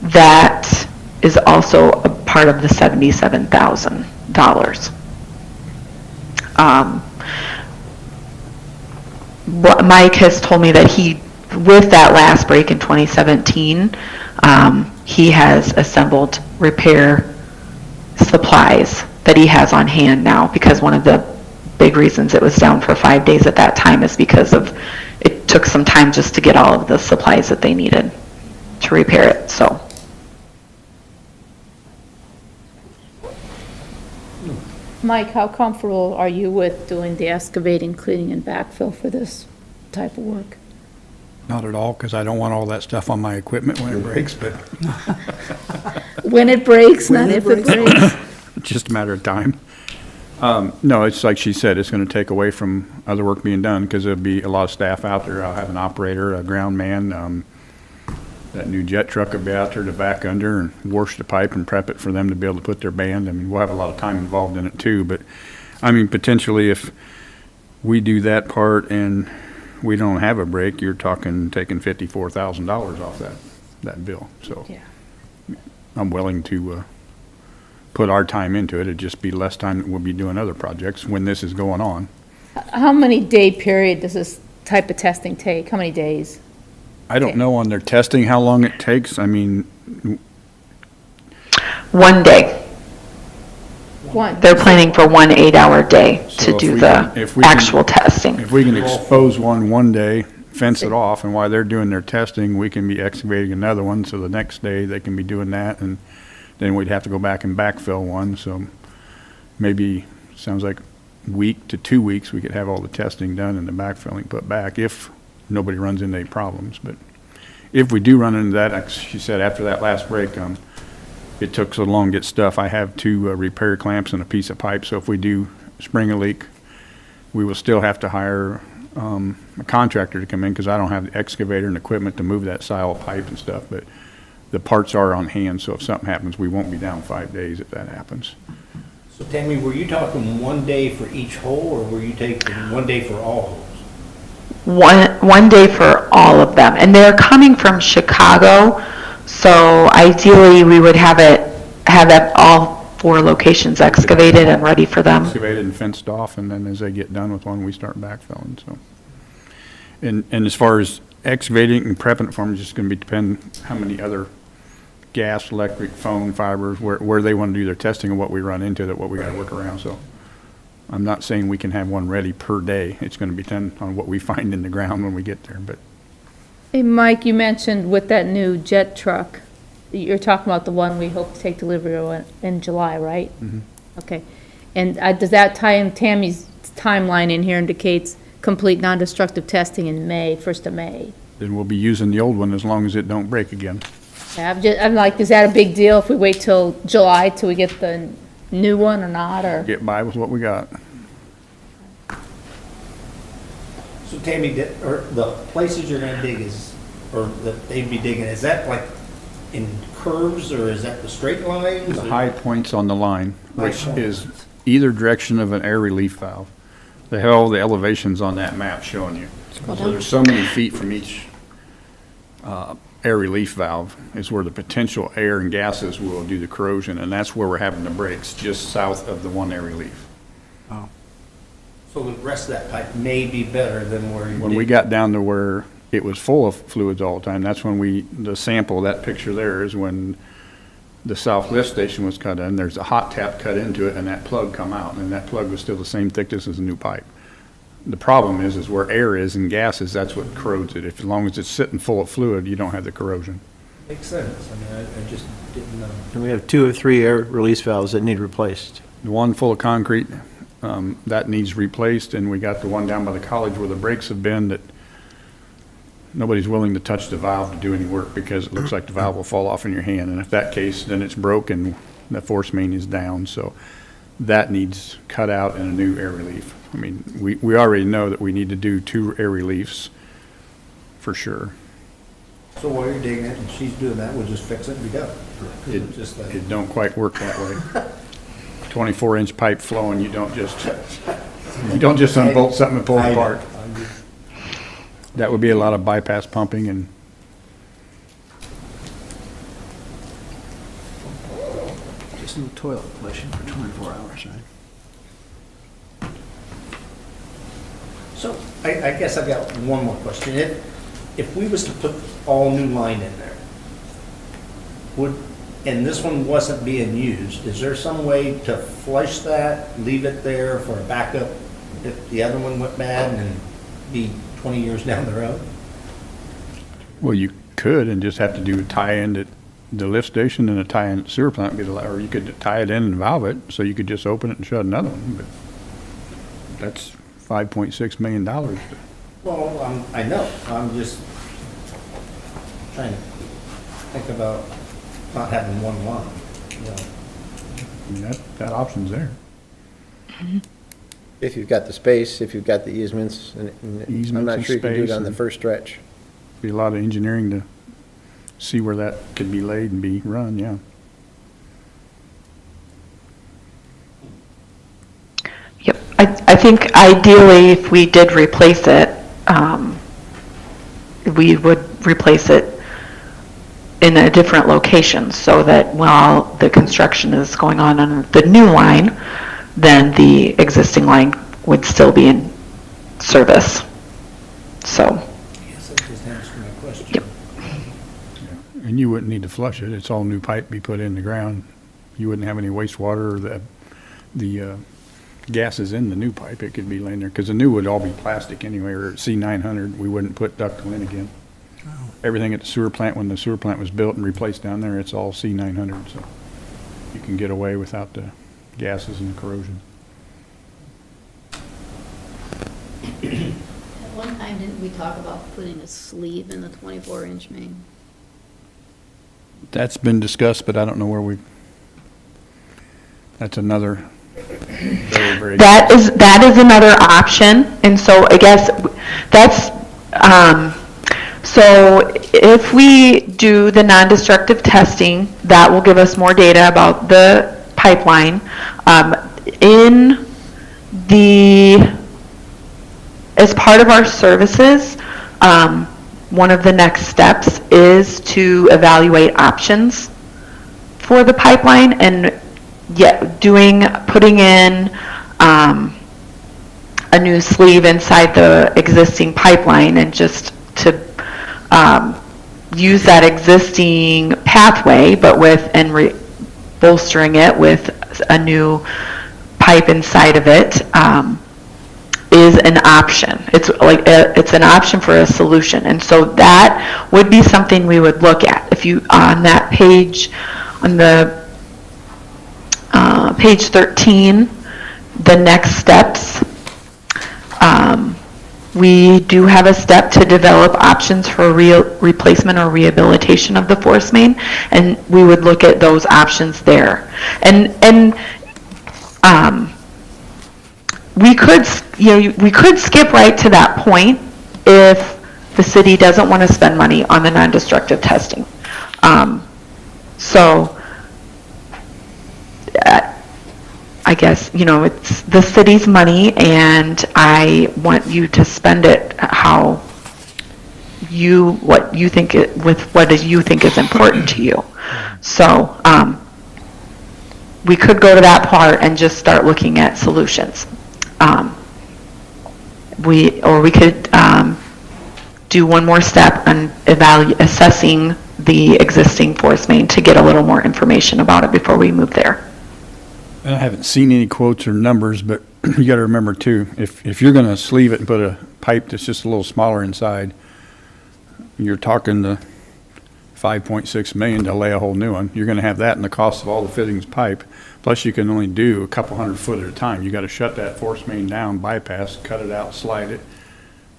that is also a part of the $77,000. Mike has told me that with that last break in 2017, he has assembled repair supplies that he has on hand now, because one of the big reasons it was down for 5 days at that time is because it took some time just to get all of the supplies that they needed to repair it. So. Mike, how comfortable are you with doing the excavating, cleaning, and backfill for this type of work? Not at all, because I don't want all that stuff on my equipment when it breaks, but. When it breaks, not if it breaks. It's just a matter of time. No, it's like she said, it's going to take away from other work being done, because there'll be a lot of staff out there. I'll have an operator, a ground man. That new jet truck will be out there to back under and wash the pipe and prep it for them to be able to put their band. I mean, we'll have a lot of time involved in it too, but I mean, potentially if we do that part and we don't have a break, you're talking taking $54,000 off that bill. So yeah. I'm willing to put our time into it. It'd just be less time that we'll be doing other projects when this is going on. How many day period does this type of testing take? How many days? I don't know on their testing how long it takes. I mean, 1 day. One. They're planning for 1 8-hour day to do the actual testing. If we can expose one day, fence it off, and while they're doing their testing, we can be excavating another one, so the next day they can be doing that, and then we'd have to go back and backfill one. So maybe, sounds like a week to 2 weeks, we could have all the testing done and the backfilling put back if nobody runs into any problems. But if we do run into that, like she said, after that last break, it took so long to get stuff. I have 2 repair clamps and a piece of pipe, so if we do spring a leak, we will still have to hire a contractor to come in, because I don't have the excavator and equipment to move that style of pipe and stuff, but the parts are on hand, so if something happens, we won't be down 5 days if that happens. So Tammy, were you talking 1 day for each hole, or were you taking 1 day for all holes? One day for all of them, and they're coming from Chicago, so ideally we would have all 4 locations excavated and ready for them. Excavated and fenced off, and then as they get done with one, we start backfilling. So, and as far as excavating and prepping it for them, it's just going to depend how many other gas, electric, phone, fibers, where they want to do their testing and what we run into, what we got to work around. So I'm not saying we can have one ready per day. It's going to depend on what we find in the ground when we get there. But hey, Mike, you mentioned with that new jet truck, you're talking about the one we hope to take delivery of in July, right? Mm-hmm. Okay. And does that tie in? Tammy's timeline in here indicates complete non-destructive testing in May, 1st of May. Then we'll be using the old one as long as it don't break again. Yeah, I'm like, is that a big deal if we wait till July till we get the new one or not, or? Get by with what we got. So Tammy, or the places you're gonna dig or that they'd be digging, is that like in curves, or is that the straight lines? The high points on the line, which is either direction of an air relief valve. They have all the elevations on that map showing you. So there's so many feet from each air relief valve is where the potential air and gases will do the corrosion, and that's where we're having the breaks, just south of the one air relief. Oh. So the rest of that pipe may be better than where you When we got down to where it was full of fluids all the time, that's when the sample, that picture there is when the south lift station was cut in. There's a hot tap cut into it, and that plug come out, and that plug was still the same thickness as a new pipe. The problem is where air is and gases, that's what corrodes it. As long as it's sitting full of fluid, you don't have the corrosion. Makes sense. I mean, I just didn't know. And we have 2 or 3 air release valves that need replaced. The one full of concrete, that needs replaced, and we got the one down by the college where the brakes have been that nobody's willing to touch the valve to do any work because it looks like the valve will fall off in your hand. And if that case, then it's broken, the force main is down. So that needs cut out and a new air relief. I mean, we already know that we need to do 2 air reliefs for sure. So while you're digging it and she's doing that, we'll just fix it and be done. It don't quite work that way. 24-inch pipe flowing, you don't just unbolt something and pull it apart. That would be a lot of bypass pumping and Just no toilet flushing for 24 hours, right? So I guess I've got one more question. If we was to put all new line in there, and this one wasn't being used, is there some way to flush that, leave it there for a backup if the other one went bad and be 20 years down the road? well, you could and just have to do a tie-in to the lift station and a tie-in at the sewer plant, or you could tie it in and valve it, so you could just open it and shut another one, but that's $5.6 million. Well, I know. I'm just trying to think about not having one line, you know. I mean, that option's there. If you've got the space, if you've got the easements, and I'm not sure you can do it on the first stretch. Be a lot of engineering to see where that could be laid and be run, yeah. Yep, I think ideally, if we did replace it, we would replace it in a different location so that while the construction is going on the new line, then the existing line would still be in service. So. Yes, that just answered my question. Yep. Yeah. And you wouldn't need to flush it. It's all new pipe be put in the ground. You wouldn't have any wastewater or the gases in the new pipe. It could be laying there because the new would all be plastic anyway, or C900. We wouldn't put ductile in again. Oh. Everything at the sewer plant, when the sewer plant was built and replaced down there, it's all C900. So you can get away without the gases and corrosion. At one time, didn't we talk about putting a sleeve in the 24-inch main? That's been discussed, but I don't know where that's another very, very. That is another option, and so I guess that's, so if we do the non-destructive testing, that will give us more data about the pipeline. As part of our services, one of the next steps is to evaluate options for the pipeline, and putting in a new sleeve inside the existing pipeline, and just to use that existing pathway, but bolstering it with a new pipe inside of it, is an option. It's an option for a solution, and so that would be something we would look at. If you on that page, on the page 13, the next steps, we do have a step to develop options for replacement or rehabilitation of the force main, and we would look at those options there. And we could skip right to that point if the city doesn't want to spend money on the non-destructive testing. I guess, it's the city's money, and I want you to spend it what you think is important to you. So, we could go to that part and just start looking at solutions. We could do one more step on assessing the existing force main to get a little more information about it before we move there. And I haven't seen any quotes or numbers, but you got to remember too, if you're going to sleeve it and put a pipe that's just a little smaller inside, you're talking the 5.6 million to lay a whole new one. You're going to have that in the cost of all the fittings pipe. Plus you can only do a couple 100 foot at a time. You got to shut that force main down, bypass, cut it out, slide it,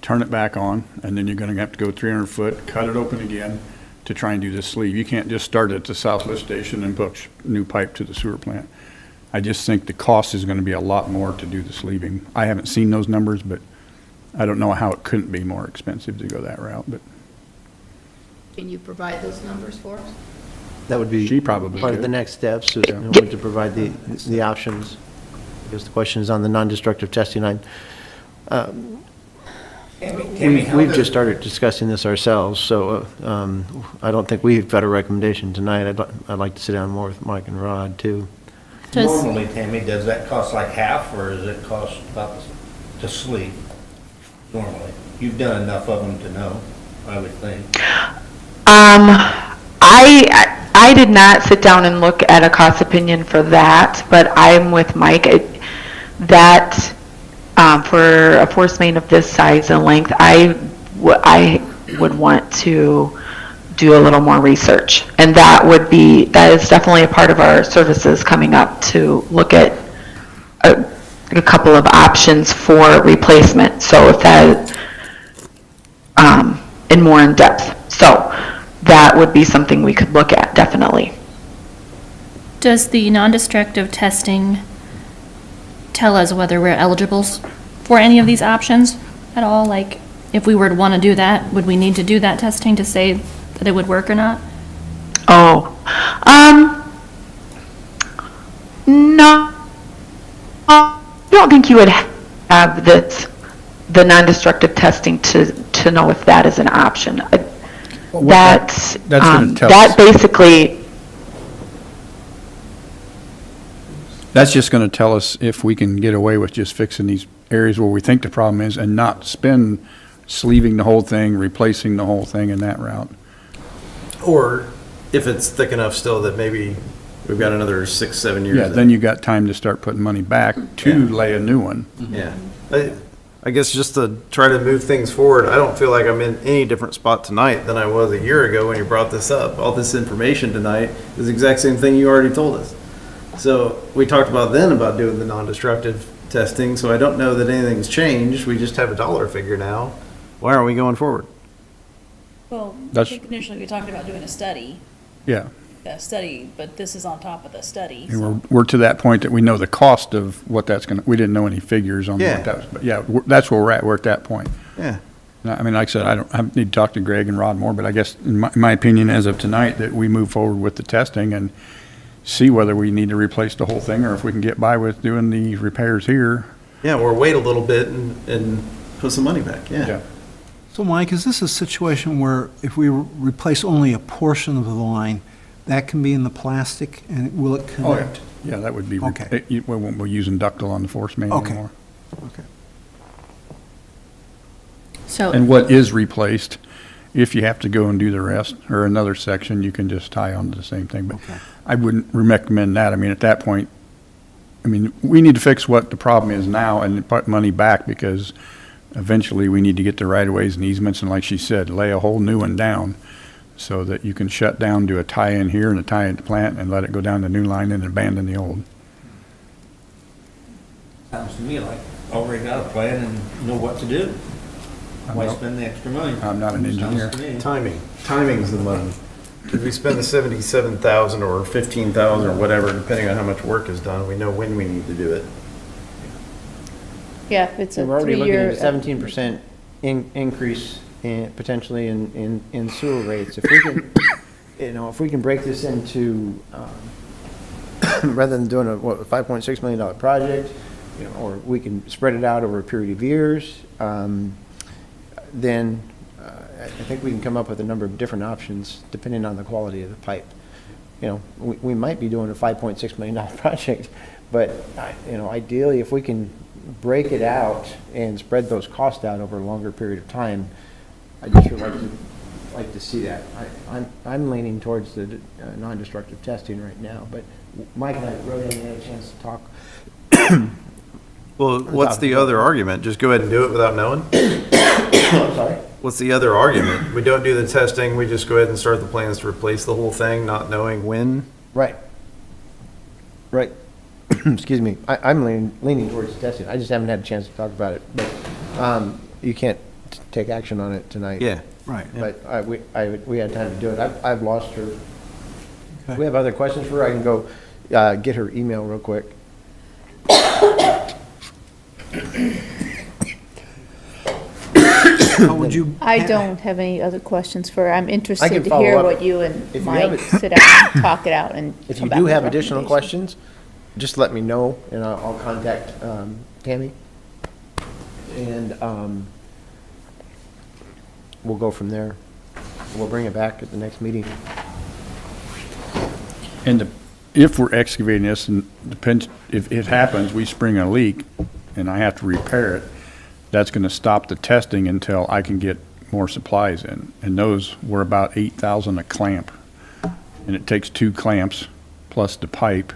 turn it back on, and then you're going to have to go 300 foot, cut it open again to try and do this sleeve. You can't just start at the south lift station and put new pipe to the sewer plant. I just think the cost is going to be a lot more to do the sleeving. I haven't seen those numbers, but I don't know how it couldn't be more expensive to go that route. But Can you provide those numbers for us? That would be She probably part of could. the next steps, to provide the options. I guess the question is on the non-destructive testing. We've just started discussing this ourselves, so I don't think we've got a recommendation tonight. I'd like to sit down more with Mike and Rod, too. Normally, Tammy, does that cost like half, or does it cost about to sleeve? Normally, you've done enough of them to know, I would think. I did not sit down and look at a cost opinion for that, but I'm with Mike. For a force main of this size and length, I would want to do a little more research, and that is definitely a part of our services coming up, to look at a couple of options for replacement. So if that in more in depth, so that would be something we could look at, definitely. Does the non-destructive testing tell us whether we're eligible for any of these options at all? Like, if we were to want to do that, would we need to do that testing to say that it would work or not? No. I don't think you would have the non-destructive testing to know if that is an option. That's going to tell that us. Basically, That's just going to tell us if we can get away with just fixing these areas where we think the problem is and not spend sleeving the whole thing, replacing the whole thing in that route. Or if it's thick enough still that maybe we've got another 6-7 years. Yeah, then you got time to start putting money back to lay a new one. Yeah. I guess just to try to move things forward, I don't feel like I'm in any different spot tonight than I was a year ago when you brought this up. All this information tonight is the exact same thing you already told us. So we talked about then about doing the non-destructive testing, so I don't know that anything's changed. We just have a dollar figure now. Why aren't we going forward? Well, I That's- think initially we talked about doing a study, Yeah. but this is on top of the study. And we're to that point that we know the cost of what that's going to, we didn't know any figures on Yeah. what that was. But yeah, that's where we're at. We're at that point. Yeah. I mean, like I said, I need to talk to Greg and Rod more, but I guess in my opinion, as of tonight, that we move forward with the testing and see whether we need to replace the whole thing or if we can get by with doing the repairs here. Yeah, or wait a little bit and put some money back, yeah. So Mike, is this a situation where if we replace only a portion of the line, that can be in the plastic and will it connect? Yeah, that would be, Okay. we won't be using ductile on the force main Okay. anymore. Okay. So, And what is replaced, if you have to go and do the rest or another section, you can just tie on to the same thing. But Okay. I wouldn't recommend that. I mean, at that point, we need to fix what the problem is now and put money back because eventually we need to get the right-of-ways and easements and, like she said, lay a whole new one down so that you can shut down, do a tie-in here and a tie-in to plant and let it go down the new line and abandon the old. Sounds to me like already got a plan and know what to do. Why spend the extra money? I'm not an engineer. Sounds to me. Timing's the money. If we spend the 77,000 or 15,000 or whatever, depending on how much work is done, we know when we need to do it. Yeah, if it's a So we're already looking at three-year. a 17% increase potentially in sewer rates. If we can, if we can break this into, rather than doing a $5.6 million project, or we can spread it out over a period of years, then I think we can come up with a number of different options depending on the quality of the pipe. We might be doing a $5.6 million project, but ideally, if we can break it out and spread those costs out over a longer period of time, I'd sure like to see that. I'm leaning towards the non-destructive testing right now, but Mike and I really haven't had a chance to talk. Well, what's the other argument? Just go ahead and do it without knowing? I'm sorry? What's the other argument? We don't do the testing, we just go ahead and start the plans to replace the whole thing, not knowing when? Right. Excuse me. I'm leaning towards testing. I just haven't had a chance to talk about it. But you can't take action on it tonight. Yeah. Right. But we had time to do it. I've lost her. Okay. We have other questions for her. I can go get her email real quick. How would you? I don't have any other questions for her. I'm interested to follow hear up. what you and If you Mike have it- sit down and talk it out and If come you back do with have additional recommendations. questions, just let me know, and I'll contact Tammy. And we'll go from there. We'll bring it back at the next meeting. And if we're excavating this, and depends, if it happens, we spring a leak, and I have to repair it, that's gonna stop the testing until I can get more supplies in. And those were about 8,000 a clamp. And it takes 2 clamps plus the pipe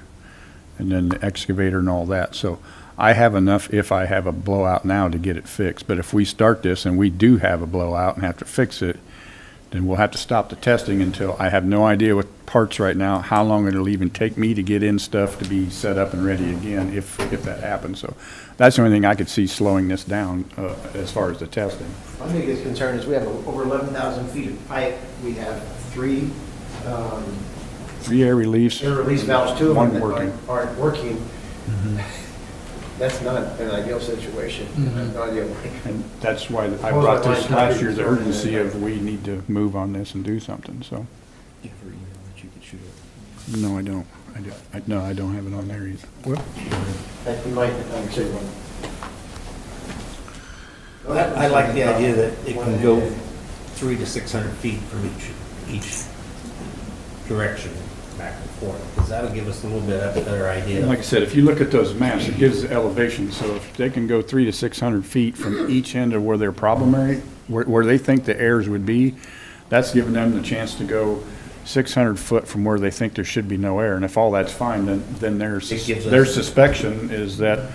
and then the excavator and all that. So I have enough if I have a blowout now to get it fixed. But if we start this and we do have a blowout and have to fix it, then we'll have to stop the testing until I have no idea what parts right now, how long it'll even take me to get in stuff to be set up and ready again if that happens. So that's the only thing I could see slowing this down as far as the testing. My biggest concern is we have over 11,000 feet of pipe. We have 3 Air reliefs. air release valves, 2 of one them that working. aren't working. That's not an ideal situation. I have no idea why. And that's why I brought this last year, the urgency of we need to move on this and do something, so. You have her email that you could shoot it. No, I don't. No, I don't have it on there either. Well, You might, say one. I like the idea that it can go 300 to 600 feet from each direction, back and forth, because that'll give us a little bit of a better idea. like I said, if you look at those maps, it gives the elevation, so if they can go 300 to 600 feet from each end of where their problem area, where they think the airs would be, that's giving them the chance to go 600 foot from where they think there should be no air, and if all that's fine, then their suspicion is that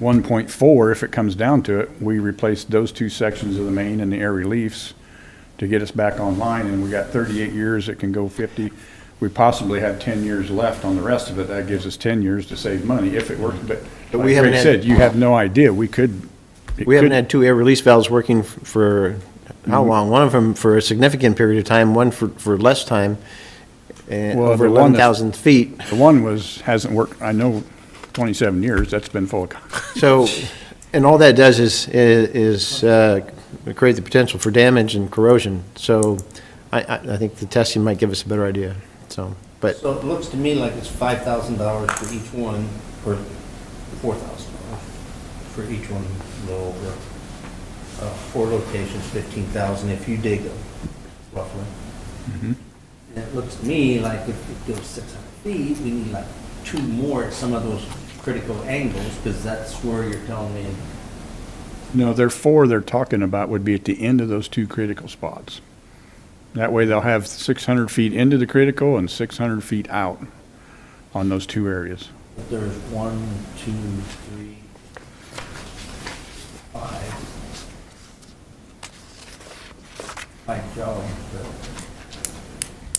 1.4, if it comes down to it, we replace those 2 sections of the main and the air reliefs to get us back online, and we got 38 years, it can go 50. We possibly have 10 years left on the rest of it. That gives us 10 years to save money if it works. But we like haven't Greg had- said, you have no idea. We could. We haven't had 2 air release valves working for how long? One of them for a significant period of time, one for less time, and Well, over the one 11,000 feet. The one hasn't worked, I know, 27 years. That's been full of. So, and all that does is create the potential for damage and corrosion. So I think the testing might give us a better idea, so, but. So it looks to me like it's $5,000 for each one, or $4,000 for each one, a little over. 4 locations, 15,000 if you dig them, roughly. Mhm. And it looks to me like if it goes 600 feet, we need like 2 more at some of those critical angles, because that's where you're telling me. No, there are 4 they're talking about would be at the end of those 2 critical spots. That way they'll have 600 feet into the critical and 600 feet out on those 2 areas. There's 1, 2, 3, 5. 5 jogs.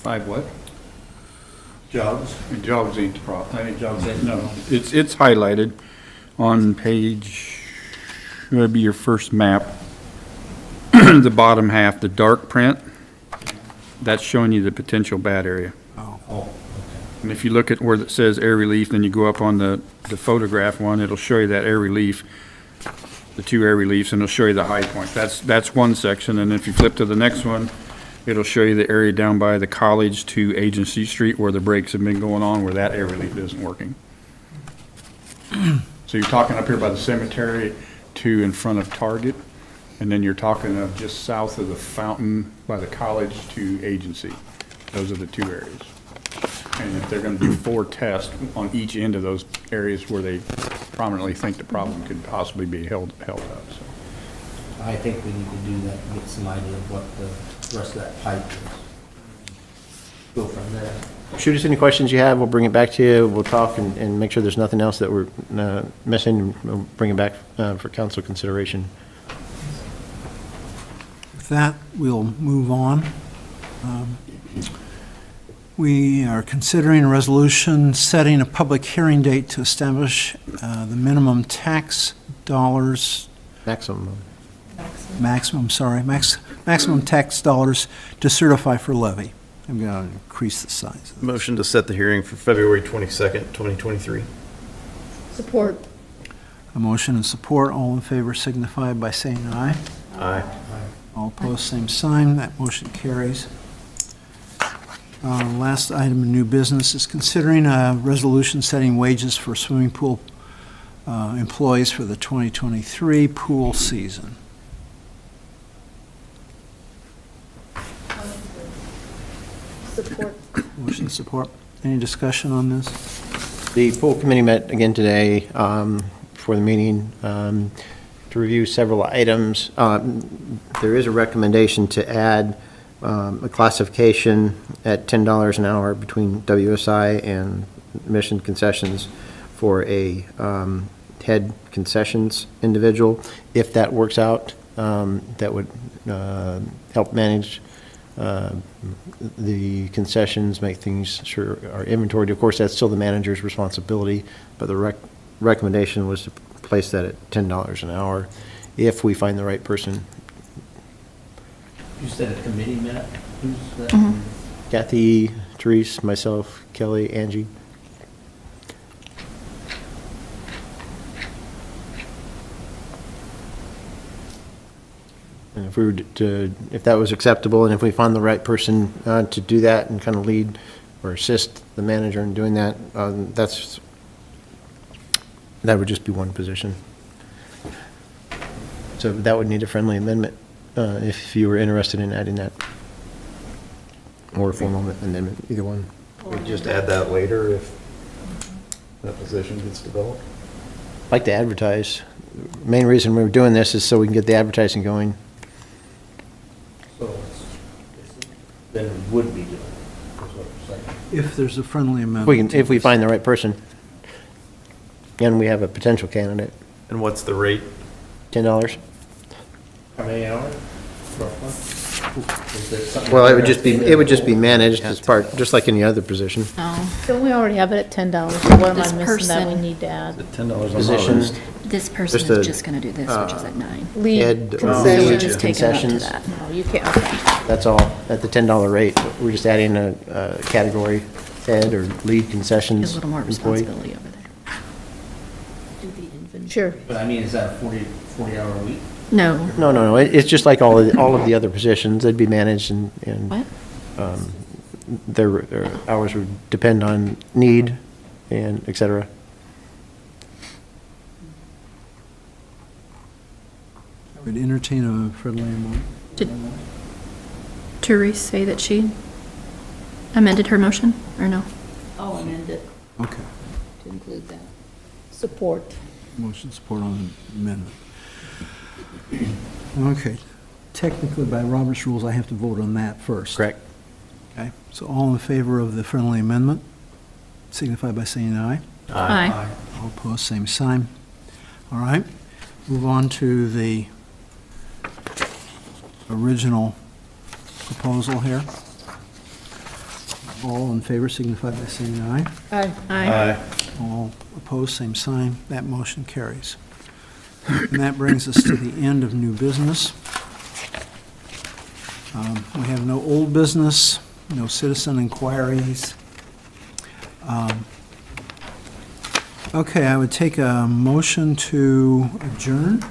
5 what? Jogs. Jogs ain't the problem. I mean, jogs ain't- No, it's highlighted on page, that'd be your first map. the bottom half, the dark print, that's showing you the potential bad area. Oh, And if you look at where it says air relief, then you go up on the photograph one, it'll show you that air relief, the 2 air reliefs, and it'll show you the high point. That's one section, and if you flip to the next one, it'll show you the area down by the college to Agency Street where the breaks have been going on, where that air relief isn't working. So you're talking up here by the cemetery to in front of Target, and then you're talking of just south of the fountain by the college to Agency. Those are the 2 areas. And if they're gonna do 4 tests on each end of those areas where they prominently think the problem could possibly be held up, so. I think we need to do that and get some idea of what the rest of that pipe is. Go from there. Shoot us any questions you have, we'll bring it back to you, we'll talk and make sure there's nothing else that we're missing, and we'll bring it back for council consideration. With that, we'll move on. We are considering a resolution setting a public hearing date to establish the minimum tax dollars. Maximum tax dollars to certify for levy. I'm going to increase the size. Motion to set the hearing for February 22nd, 2023. Support. A motion and support. All in favor signify by saying aye. Aye. All opposed, same sign. That motion carries. Last item of new business is considering a resolution setting wages for swimming pool employees for the 2023 pool season. Support. Motion support. Any discussion on this? The pool committee met again today for the meeting to review several items. There is a recommendation to add a classification at $10 an hour between WSI and Mission Concessions for a head concessions individual. If that works out, that would help manage the concessions, make things sure are inventoried. Of course, that's still the manager's responsibility, but the recommendation was to place that at $10 an hour if we find the right person. You said a committee met? Who's that? Kathy, Therese, myself, Kelly, Angie. And if we were if that was acceptable, and if we found the right person to do that and kind of lead or assist the manager in doing that, that would just be one position. So that would need a friendly amendment if you were interested in adding that, or a formal amendment, either one. We just add that later if that position gets developed. I'd like to advertise. Main reason we're doing this is so we can get the advertising going. So then we would be doing it, is what you're saying. If there's a friendly amendment. If we find the right person, and we have a potential candidate. And what's the rate? $10. How many hours, roughly? Is there something Well, it there? would just be managed as part, just like any other position. Oh, Don't we already have it at $10? So what am I This missing that we person- need to add? $10 an Position. hour. this person Just a, is just gonna do this, which is at 9. Lead Head, So we're lead just taking it up to concessions. that. No, you can't, okay. That's all, at the $10 rate. We're just adding a category, head or lead There's concessions a little more employee. responsibility over there. Sure. But I mean, is that a 40-hour week? No. No. It's just like all of the other positions. They'd be managed and What? their hours would depend on need and et cetera. I would entertain a friendly amendment. Did Therese say that she amended her motion, or no? I'll amend it Okay. to include that. Support. Motion support on amendment. Okay. Technically, by Robert's rules, I have to vote on that first. Correct. Okay. So all in favor of the friendly amendment, signify by saying aye. Aye. All opposed, same sign. All right. Move on to the original proposal here. All in favor signify by saying aye. Aye. Aye. All opposed, same sign. That motion carries. And that brings us to the end of new business. We have no old business, no citizen inquiries. Okay, I would take a motion to adjourn.